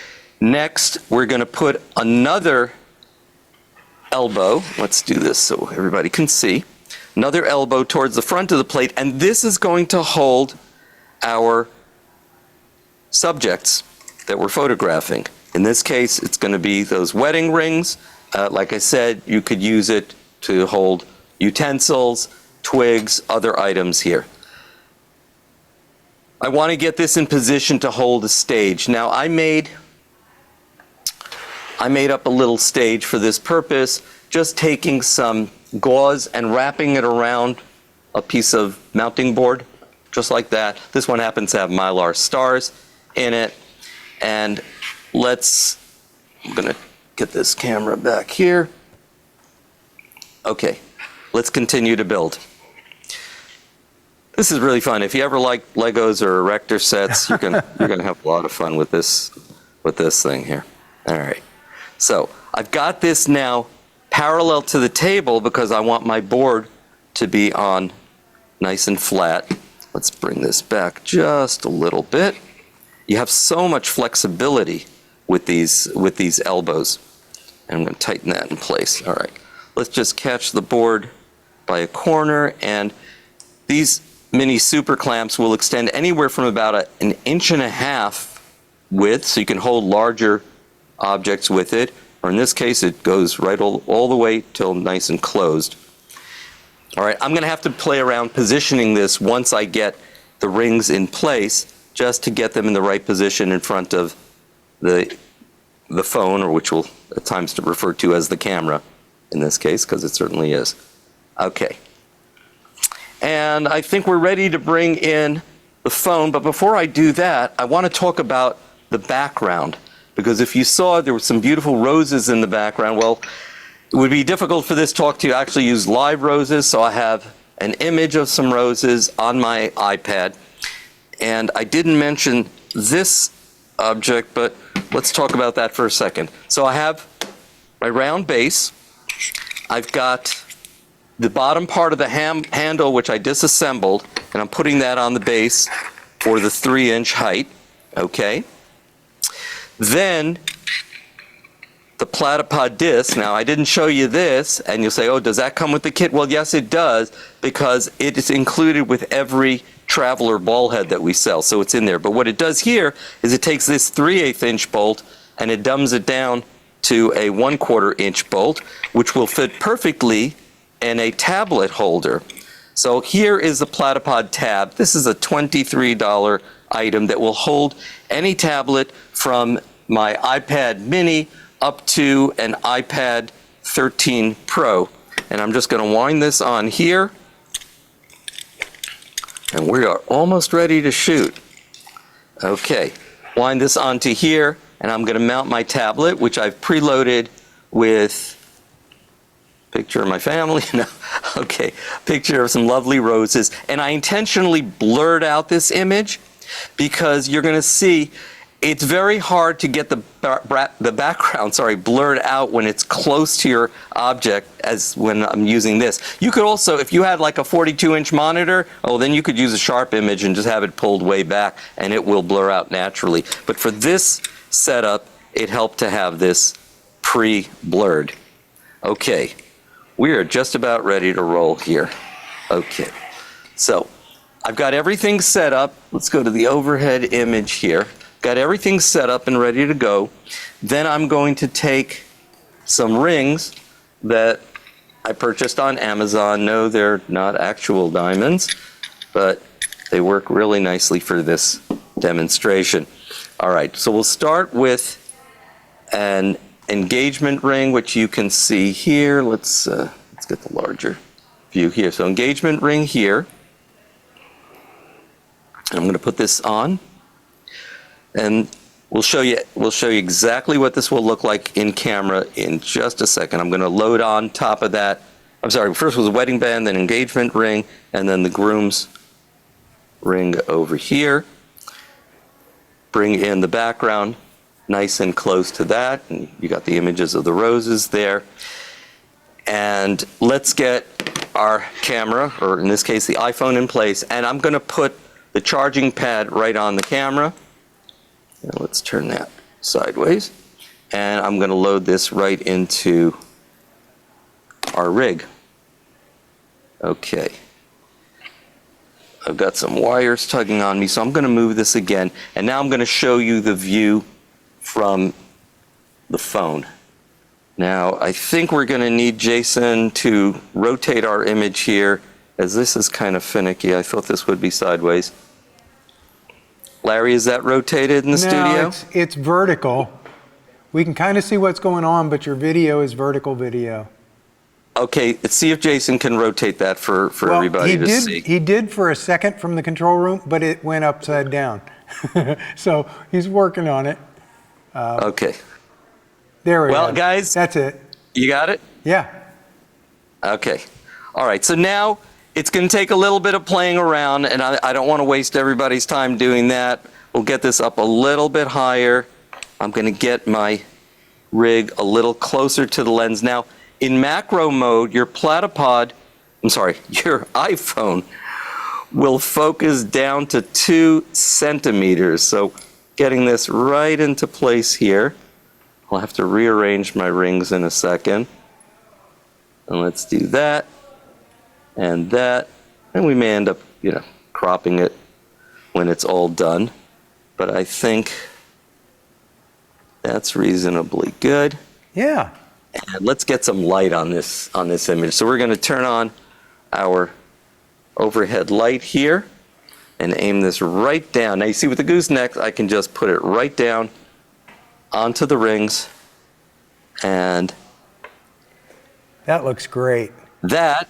Next, we're going to put another elbow. Let's do this so everybody can see. Another elbow towards the front of the plate, and this is going to hold our subjects that we're photographing. In this case, it's going to be those wedding rings. Like I said, you could use it to hold utensils, twigs, other items here. I want to get this in position to hold a stage. Now, I made up a little stage for this purpose, just taking some gauze and wrapping it around a piece of mounting board, just like that. This one happens to have Mylar stars in it. And I'm going to get this camera back here. Okay, let's continue to build. This is really fun. If you ever like Legos or erector sets, you're gonna have a lot of fun with this thing here. All right. So I've got this now parallel to the table because I want my board to be on nice and flat. Let's bring this back just a little bit. You have so much flexibility with these elbows. And I'm going to tighten that in place. All right. Let's just catch the board by a corner, and these mini super clamps will extend anywhere from about an 1.5 inch width, so you can hold larger objects with it, or in this case, it goes right all the way till nice and closed. All right, I'm going to have to play around positioning this once I get the rings in place, just to get them in the right position in front of the phone, or which we'll at times refer to as the camera in this case, because it certainly is. Okay. And I think we're ready to bring in the phone, but before I do that, I want to talk about the background, because if you saw, there were some beautiful roses in the background. Well, it would be difficult for this talk to actually use live roses, so I have an image of some roses on my iPad. And I didn't mention this object, but let's talk about that for a second. So I have my round base. I've got the bottom part of the handle, which I disassembled, and I'm putting that on the base for the 3-inch height, okay? Then the Platypod disc. Now, I didn't show you this, and you'll say, oh, does that come with the kit? Well, yes, it does, because it is included with every Traveler ball head that we sell, so it's in there. But what it does here is it takes this 3/8 inch bolt and it dumbs it down to a 1/4 inch bolt, which will fit perfectly in a tablet holder. So here is the Platypod tab. This is a $23 item that will hold any tablet from my iPad mini up to an iPad 13 Pro. And I'm just going to wind this on here. And we are almost ready to shoot. Okay, wind this onto here, and I'm going to mount my tablet, which I've preloaded with picture of my family. No, okay, picture of some lovely roses. And I intentionally blurred out this image because you're going to see it's very hard to get the background, blurred out when it's close to your object, as when I'm using this. You could also, if you had like a 42-inch monitor, then you could use a sharp image and just have it pulled way back, and it will blur out naturally. But for this setup, it helped to have this pre-blurred. Okay, we are just about ready to roll here. Okay, so I've got everything set up. Let's go to the overhead image here. Got everything set up and ready to go. Then I'm going to take some rings that I purchased on Amazon. No, they're not actual diamonds, but they work really nicely for this demonstration. All right, so we'll start with an engagement ring, which you can see here. Let's get the larger view here. So engagement ring here. I'm going to put this on. And we'll show you exactly what this will look like in camera in just a second. I'm going to load on top of that. I'm sorry, first was a wedding band, then engagement ring, and then the groom's ring over here. Bring in the background nice and close to that. And you got the images of the roses there. And let's get our camera, or in this case the iPhone, in place. And I'm going to put the charging pad right on the camera. Now let's turn that sideways. And I'm going to load this right into our rig. Okay. I've got some wires tugging on me, so I'm going to move this again. And now I'm going to show you the view from the phone. Now, I think we're going to need Jason to rotate our image here, as this is kind of finicky. I thought this would be sideways. Larry, is that rotated in the studio? No, it's vertical. We can kind of see what's going on, but your video is vertical video. Okay, let's see if Jason can rotate that for everybody to see. He did for a second from the control room, but it went upside down. So he's working on it. Okay. There we go. Well, guys. That's it. You got it? Yeah. Okay. All right, so now it's going to take a little bit of playing around, and I don't want to waste everybody's time doing that. We'll get this up a little bit higher. I'm going to get my rig a little closer to the lens. Now, in macro mode, your iPhone will focus down to 2 centimeters. So getting this right into place here. I'll have to rearrange my rings in a second. And let's do that and that. And we may end up, cropping it when it's all done. But I think that's reasonably good. Yeah. And let's get some light on this image. So we're going to turn on our overhead light here and aim this right down. Now you see with the gooseneck, I can just put it right down onto the rings, and that looks great. That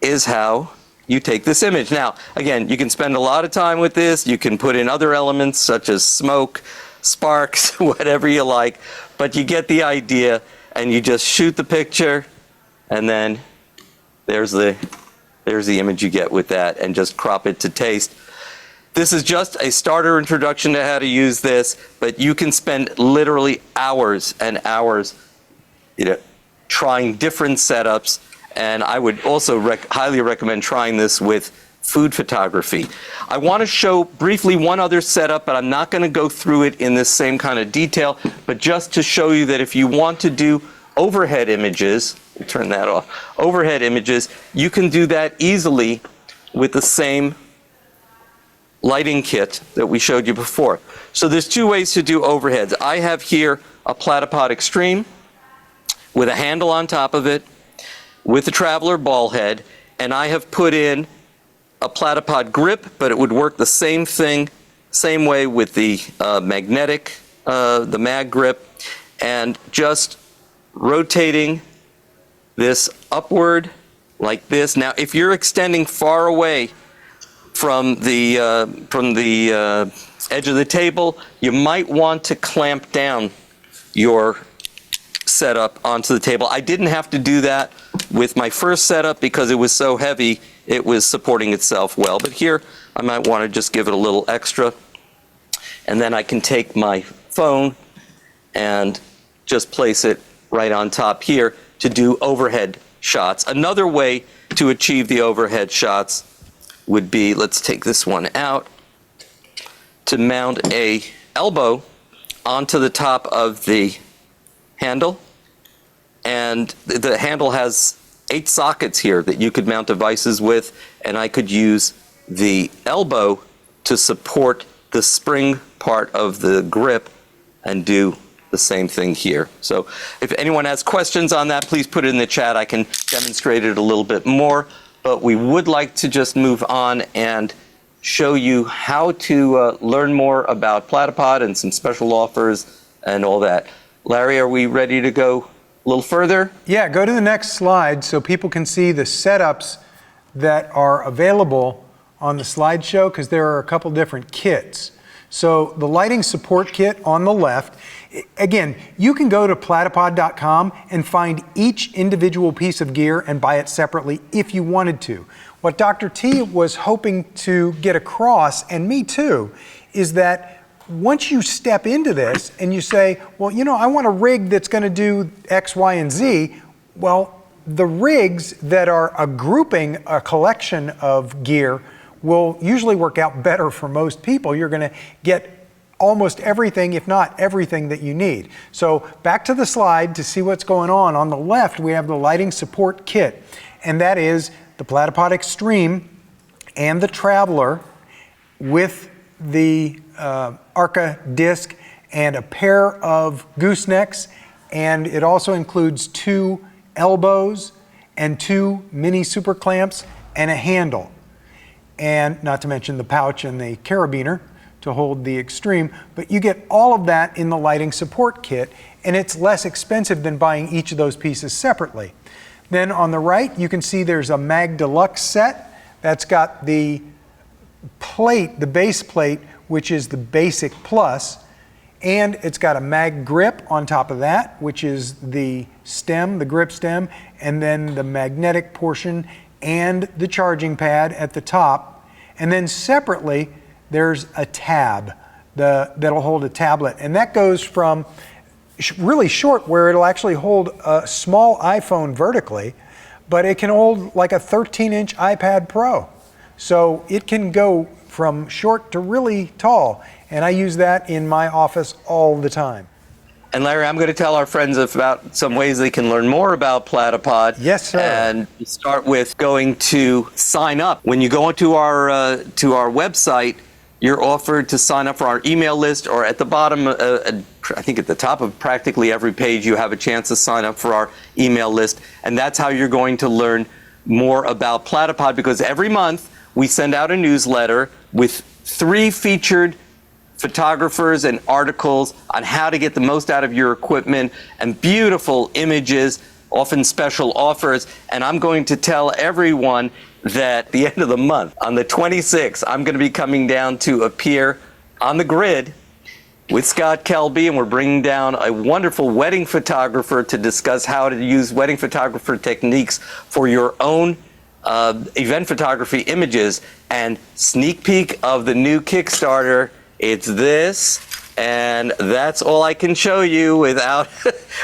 is how you take this image. Now, again, you can spend a lot of time with this. You can put in other elements such as smoke, sparks, whatever you like, but you get the idea, and you just shoot the picture, and then there's the image you get with that, and just crop it to taste. This is just a starter introduction to how to use this, but you can spend literally hours and hours, trying different setups. And I would also highly recommend trying this with food photography. I want to show briefly one other setup, but I'm not going to go through it in this same kind of detail, but just to show you that if you want to do overhead images, we'll turn that off, overhead images, you can do that easily with the same lighting kit that we showed you before. So there's two ways to do overheads. I have here a Platypod Extreme with a handle on top of it, with a traveler ball head, and I have put in a Platypod grip, but it would work the same way with the magnetic, the mag grip, and just rotating this upward like this. Now, if you're extending far away from the edge of the table, you might want to clamp down your setup onto the table. I didn't have to do that with my first setup because it was so heavy, it was supporting itself well. But here, I might want to just give it a little extra. And then I can take my phone and just place it right on top here to do overhead shots. Another way to achieve the overhead shots would be, let's take this one out, to mount a elbow onto the top of the handle. And the handle has 8 sockets here that you could mount devices with, and I could use the elbow to support the spring part of the grip and do the same thing here. So if anyone has questions on that, please put it in the chat. I can demonstrate it a little bit more, but we would like to just move on and show you how to learn more about Platypod and some special offers and all that. Larry, are we ready to go a little further? Yeah, go to the next slide so people can see the setups that are available on the slideshow, because there are a couple different kits. So the lighting support kit on the left, again, you can go to platypod.com and find each individual piece of gear and buy it separately if you wanted to. What Dr. T was hoping to get across, and me too, is that once you step into this and you say, well, I want a rig that's going to do X, Y, and Z, well, the rigs that are a grouping, a collection of gear, will usually work out better for most people. You're going to get almost everything, if not everything, that you need. So back to the slide to see what's going on. On the left, we have the lighting support kit, and that is the Platypod Extreme and the Traveler with the Arca disc and a pair of goosenecks, and it also includes 2 elbows and 2 mini super clamps and a handle, and not to mention the pouch and the carabiner to hold the Extreme. But you get all of that in the lighting support kit, and it's less expensive than buying each of those pieces separately. Then on the right, you can see there's a Mag Deluxe set that's got the plate, the base plate, which is the Basic Plus, and it's got a mag grip on top of that, which is the stem, the grip stem, and then the magnetic portion and the charging pad at the top. And then separately, there's a tab that'll hold a tablet, and that goes from really short, where it'll actually hold a small iPhone vertically, but it can hold like a 13-inch iPad Pro. So it can go from short to really tall, and I use that in my office all the time. And Larry, I'm going to tell our friends about some ways they can learn more about Platypod. Yes, sir. And start with going to sign up. When you go into our website, you're offered to sign up for our email list, or at the bottom, I think at the top of practically every page, you have a chance to sign up for our email list. And that's how you're going to learn more about Platypod, because every month we send out a newsletter with 3 featured photographers and articles on how to get the most out of your equipment, and beautiful images, often special offers. And I'm going to tell everyone that at the end of the month, on the 26th, I'm going to be coming down to appear on the grid with Scott Kelby, and we're bringing down a wonderful wedding photographer to discuss how to use wedding photographer techniques for your own event photography images. And sneak peek of the new Kickstarter, it's this, and that's all I can show you without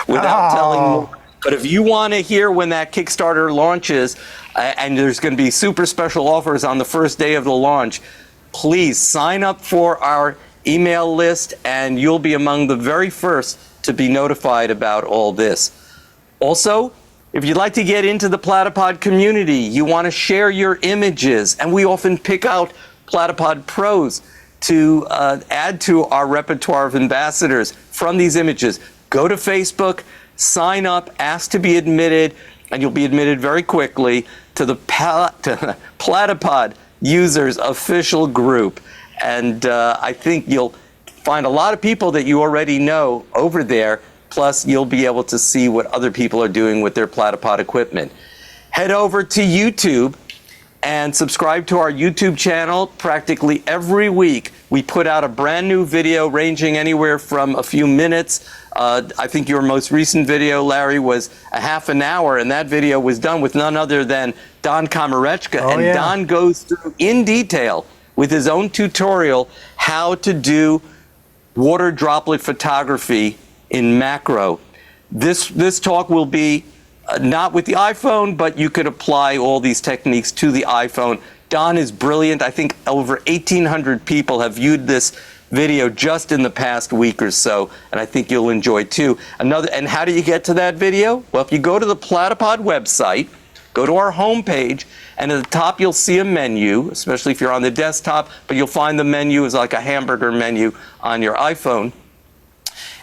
telling more. But if you want to hear when that Kickstarter launches, and there's going to be super special offers on the first day of the launch, please sign up for our email list, and you'll be among the very first to be notified about all this. Also, if you'd like to get into the Platypod community, you want to share your images, and we often pick out Platypod pros to add to our repertoire of ambassadors from these images. Go to Facebook, sign up, ask to be admitted, and you'll be admitted very quickly to the Platypod users official group. And I think you'll find a lot of people that you already know over there, plus you'll be able to see what other people are doing with their Platypod equipment. Head over to YouTube and subscribe to our YouTube channel. Practically every week we put out a brand new video ranging anywhere from a few minutes. I think your most recent video, Larry, was a half an hour, and that video was done with none other than Don Komarechka. Don goes through in detail with his own tutorial how to do water droplet photography in macro. This talk will be not with the iPhone, but you could apply all these techniques to the iPhone. Don is brilliant. I think over 1,800 people have viewed this video just in the past week or so, and I think you'll enjoy too. And how do you get to that video? Well, if you go to the Platypod website, go to our homepage, and at the top you'll see a menu, especially if you're on the desktop, but you'll find the menu is like a hamburger menu on your iPhone,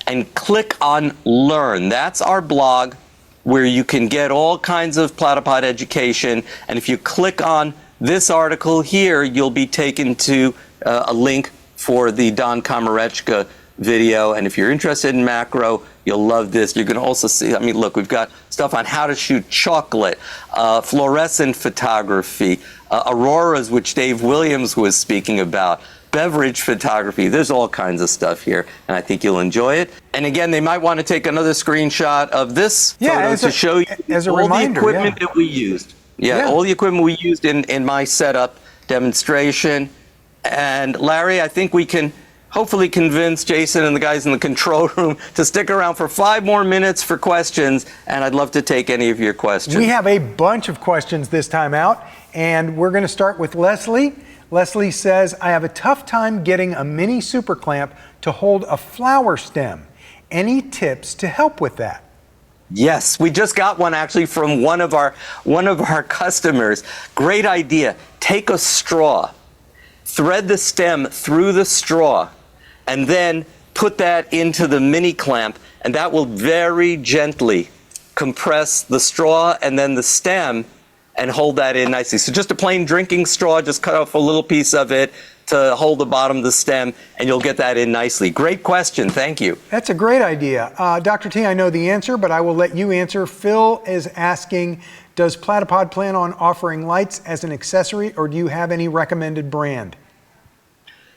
and click on Learn. That's our blog where you can get all kinds of Platypod education, and if you click on this article here, you'll be taken to a link for the Don Komarechka video. And if you're interested in macro, you'll love this. You're going to also see, I mean, look, we've got stuff on how to shoot chocolate, fluorescent photography, auroras, which Dave Williams was speaking about, beverage photography. There's all kinds of stuff here, and I think you'll enjoy it. And again, they might want to take another screenshot of this photo to show you all the equipment that we used. All the equipment we used in my setup demonstration. And Larry, I think we can hopefully convince Jason and the guys in the control room to stick around for 5 more minutes for questions, and I'd love to take any of your questions. We have a bunch of questions this time out, and we're going to start with Leslie. Leslie says, I have a tough time getting a mini super clamp to hold a flower stem. Any tips to help with that? Yes, we just got one actually from one of our customers. Great idea. Take a straw, thread the stem through the straw, and then put that into the mini clamp, and that will very gently compress the straw and then the stem and hold that in nicely. So just a plain drinking straw, just cut off a little piece of it to hold the bottom of the stem, and you'll get that in nicely. Great question. Thank you. That's a great idea. Dr. T, I know the answer, but I will let you answer. Phil is asking, does Platypod plan on offering lights as an accessory, or do you have any recommended brand?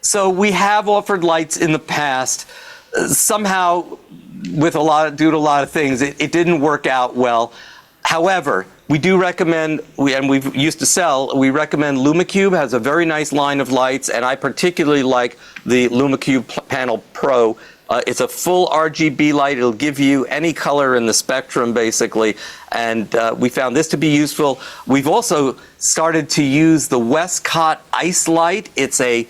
So we have offered lights in the past. Somehow, due to a lot of things, it didn't work out well. However, we do recommend, we recommend LumaCube, has a very nice line of lights, and I particularly like the LumaCube Panel Pro. It's a full RGB light. It'll give you any color in the spectrum, basically, and we found this to be useful. We've also started to use the Westcott Ice Light. It's a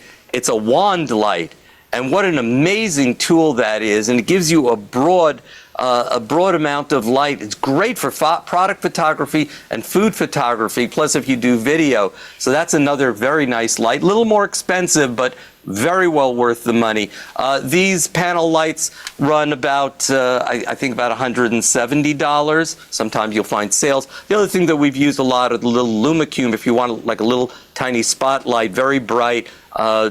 wand light, and what an amazing tool that is, and it gives you a broad a broad amount of light. It's great for product photography and food photography, plus if you do video. So that's another very nice light. A little more expensive, but very well worth the money. These panel lights run about, I think about $170. Sometimes you'll find sales. The other thing that we've used a lot are the little Lumicube. If you want like a little tiny spotlight, very bright,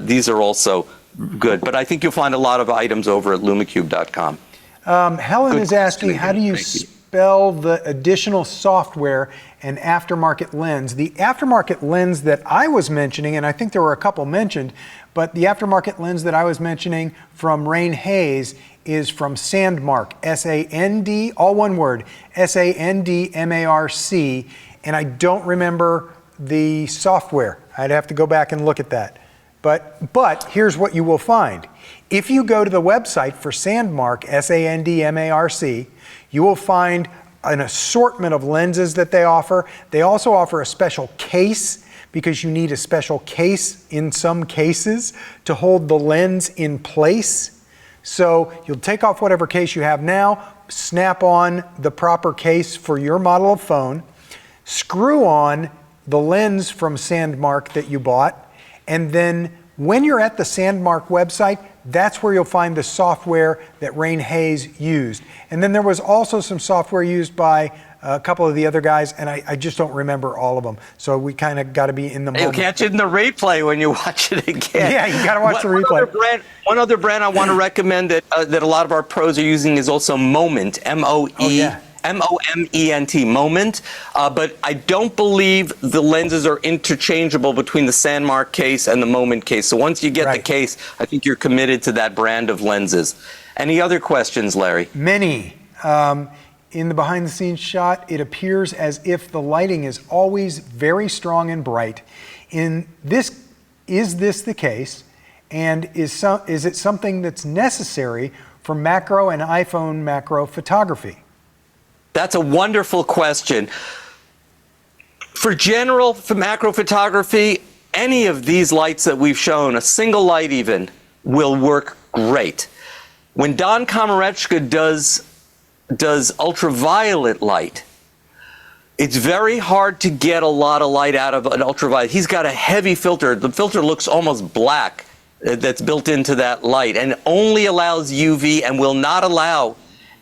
these are also good. But I think you'll find a lot of items over at lumicube.com. Helen is asking, how do you spell the additional software and aftermarket lens? The aftermarket lens that I was mentioning, and I think there were a couple mentioned, but the aftermarket lens that I was mentioning from Rain Hayes is from Sandmark, S-A-N-D, all one word, S-A-N-D-M-A-R-C, and I don't remember the software. I'd have to go back and look at that. But here's what you will find. If you go to the website for Sandmark, S-A-N-D-M-A-R-C, you will find an assortment of lenses that they offer. They also offer a special case, because you need a special case in some cases to hold the lens in place. So you'll take off whatever case you have now, snap on the proper case for your model of phone, screw on the lens from Sandmark that you bought, and then when you're at the Sandmark website, that's where you'll find the software that Rain Hayes used. And then there was also some software used by a couple of the other guys, and I just don't remember all of them. So we kind of got to be in the moment. You'll catch it in the replay when you watch it again. Yeah, you got to watch the replay. One other brand I want to recommend that a lot of our pros are using is also Moment, M-O-M-E-N-T, Moment. But I don't believe the lenses are interchangeable between the Sandmark case and the Moment case. So once you get the case, I think you're committed to that brand of lenses. Any other questions, Larry? Many. In the behind-the-scenes shot, it appears as if the lighting is always very strong and bright. Is this the case? And is it something that's necessary for macro and iPhone macro photography? That's a wonderful question. For macro photography, any of these lights that we've shown, a single light even, will work great. When Don Komarechka does ultraviolet light, it's very hard to get a lot of light out of an ultraviolet. He's got a heavy filter. The filter looks almost black that's built into that light, and only allows UV and will not allow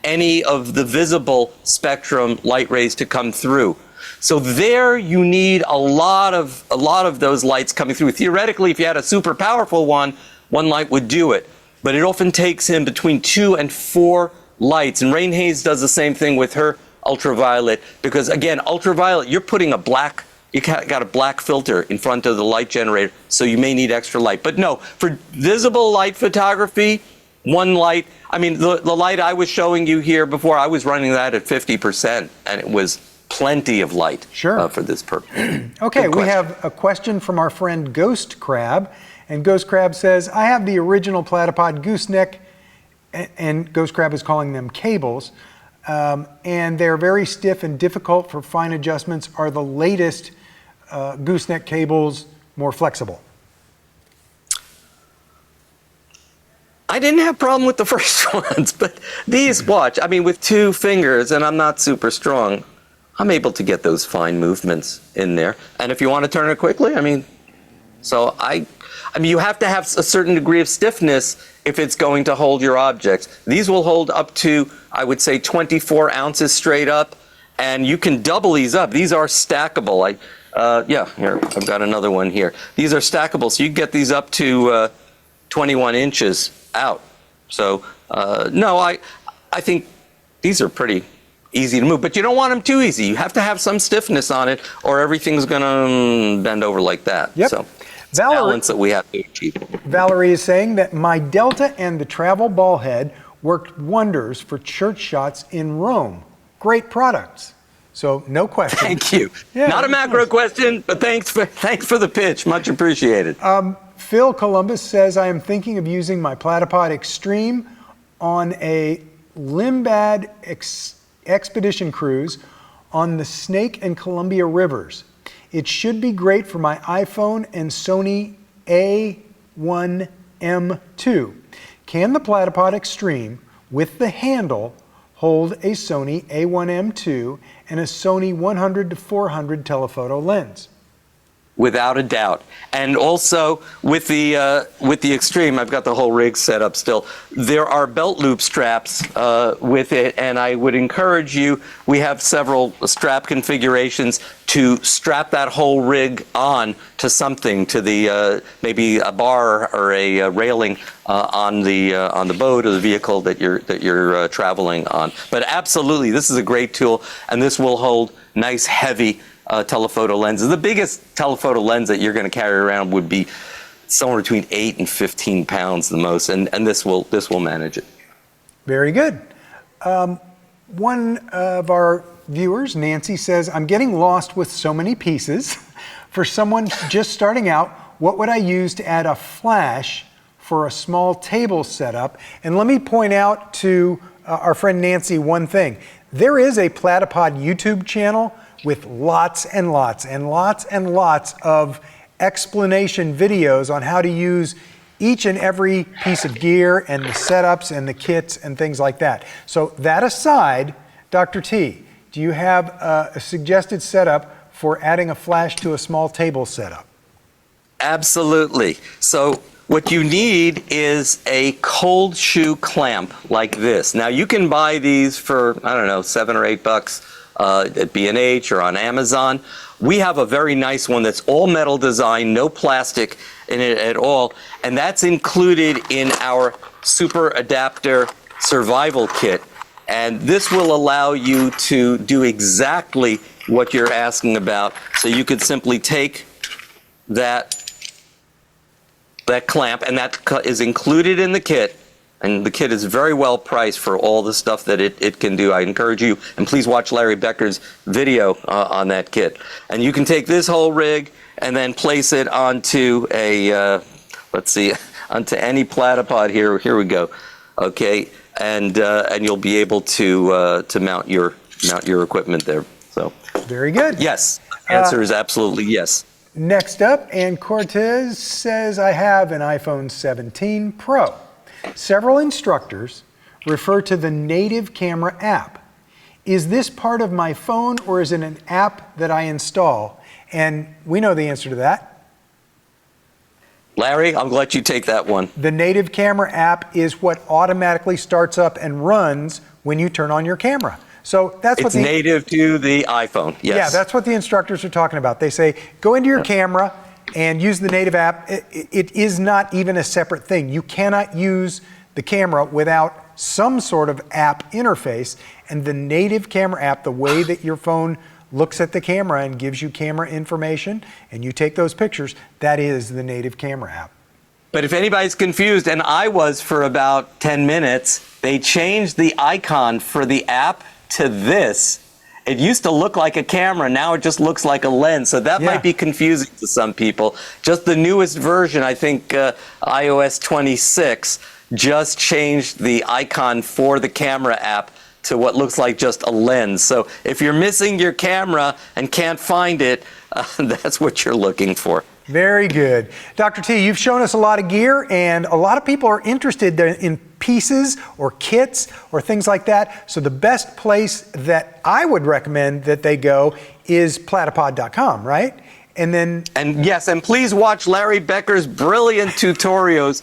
any of the visible spectrum light rays to come through. So there you need a lot of those lights coming through. Theoretically, if you had a super powerful one light would do it. But it often takes him between 2 and 4 lights. And Rain Hayes does the same thing with her ultraviolet, because again, ultraviolet, you got a black filter in front of the light generator, so you may need extra light. But no, for visible light photography, one light. I mean, the light I was showing you here before, I was running that at 50%, and it was plenty of light for this purpose. Okay, we have a question from our friend Ghost Crab, and Ghost Crab says, I have the original Platypod gooseneck, and Ghost Crab is calling them cables, and they're very stiff and difficult for fine adjustments. Are the latest gooseneck cables more flexible? I didn't have a problem with the first ones, but these, watch, I mean, with 2 fingers, and I'm not super strong, I'm able to get those fine movements in there. And if you want to turn it quickly, I mean, you have to have a certain degree of stiffness if it's going to hold your objects. These will hold up to, I would say, 24 ounces straight up, and you can double these up. These are stackable. Here, I've got another one here. These are stackable, so you can get these up to 21 inches out. So, no, I think these are pretty easy to move, but you don't want them too easy. You have to have some stiffness on it, or everything's going to bend over like that. Yep. So, it's balance that we have to achieve. Valerie is saying that my Delta and the travel ball head worked wonders for church shots in Rome. Great products. So, no question. Thank you. Yeah, not a macro question, but thanks for the pitch. Much appreciated. Phil Columbus says, I am thinking of using my Platypod Extreme on a Limbad expedition cruise on the Snake and Columbia rivers. It should be great for my iPhone and Sony A1M2. Can the Platypod Extreme with the handle hold a Sony A1M2 and a Sony 100 to 400 telephoto lens. Without a doubt. And also with the Extreme, I've got the whole rig set up still. There are belt loop straps with it, and I would encourage you, we have several strap configurations to strap that whole rig on to something, to the maybe a bar or a railing on the boat or the vehicle that you're traveling on. But absolutely, this is a great tool, and this will hold nice heavy telephoto lenses. The biggest telephoto lens that you're going to carry around would be somewhere between 8 and 15 pounds the most, and this will manage it. Very good. One of our viewers, Nancy, says, I'm getting lost with so many pieces. For someone just starting out, what would I use to add a flash for a small table setup? And let me point out to our friend Nancy one thing. There is a Platypod YouTube channel with lots and lots and lots and lots of explanation videos on how to use each and every piece of gear and the setups and the kits and things like that. So that aside, Dr. T, do you have a suggested setup for adding a flash to a small table setup? Absolutely. So what you need is a cold shoe clamp like this. Now you can buy these for, I don't know, $7 or $8 at B&H or on Amazon. We have a very nice one that's all metal design, no plastic in it at all, and that's included in our Super Adapter Survival Kit. And this will allow you to do exactly what you're asking about. So you could simply take that clamp, and that is included in the kit. And the kit is very well priced for all the stuff that it can do. I encourage you, and please watch Larry Becker's video on that kit. And you can take this whole rig and then place it onto a, onto any platypod here. Here we go. Okay, and you'll be able to mount your equipment there. So very good. Yes, answer is absolutely yes. Next up, Ann Cortez says, I have an iPhone 17 Pro. Several instructors refer to the native camera app. Is this part of my phone, or is it an app that I install? And we know the answer to that. Larry, I'll let you take that one. The native camera app is what automatically starts up and runs when you turn on your camera. So that's it's native to the iPhone. Yes. Yeah, that's what the instructors are talking about. They say, go into your camera and use the native app. It is not even a separate thing. You cannot use the camera without some sort of app interface. And the native camera app, the way that your phone looks at the camera and gives you camera information, and you take those pictures, that is the native camera app. But if anybody's confused, and I was for about 10 minutes, they changed the icon for the app to this. It used to look like a camera, now it just looks like a lens, so that might be confusing to some people. Just the newest version, I think iOS 26, just changed the icon for the camera app to what looks like just a lens. So if you're missing your camera and can't find it, that's what you're looking for. Very good. Dr. T, you've shown us a lot of gear, and a lot of people are interested in pieces or kits or things like that. So the best place that I would recommend that they go is platypod.com, right? And yes, and please watch Larry Becker's brilliant tutorials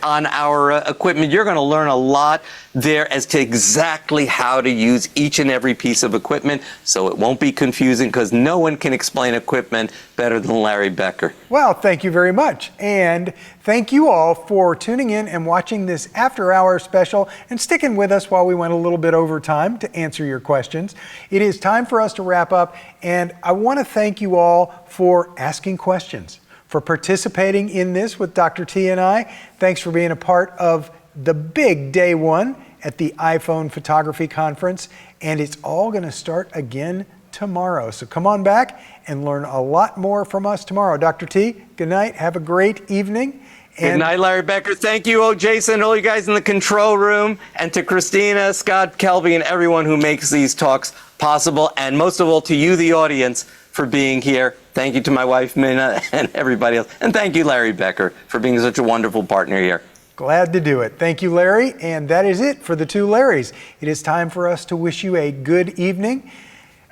on our equipment. You're going to learn a lot there as to exactly how to use each and every piece of equipment, so it won't be confusing, because no one can explain equipment better than Larry Becker. Well, thank you very much. And thank you all for tuning in and watching this After Hours special and sticking with us while we went a little bit over time to answer your questions. It is time for us to wrap up, and I want to thank you all for asking questions, for participating in this with Dr. T and I. Thanks for being a part of the big day one at the iPhone Photography Conference. And it's all going to start again tomorrow. So come on back and learn a lot more from us tomorrow. Dr. T, good night. Have a great evening. Good night, Larry Becker. Thank you, Jason, all you guys in the control room, and to Christina, Scott, Kelby, and everyone who makes these talks possible. And most of all, to you, the audience, for being here. Thank you to my wife, Minna, and everybody else. And thank you, Larry Becker, for being such a wonderful partner here. Glad to do it. Thank you, Larry. And that is it for the two Larrys. It is time for us to wish you a good evening.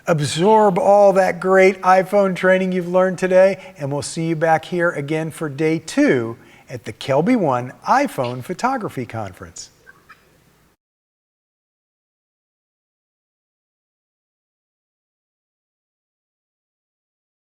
Absorb all that great iPhone training you've learned today, and we'll see you back here again for day 2 at the Kelby One iPhone Photography Conference.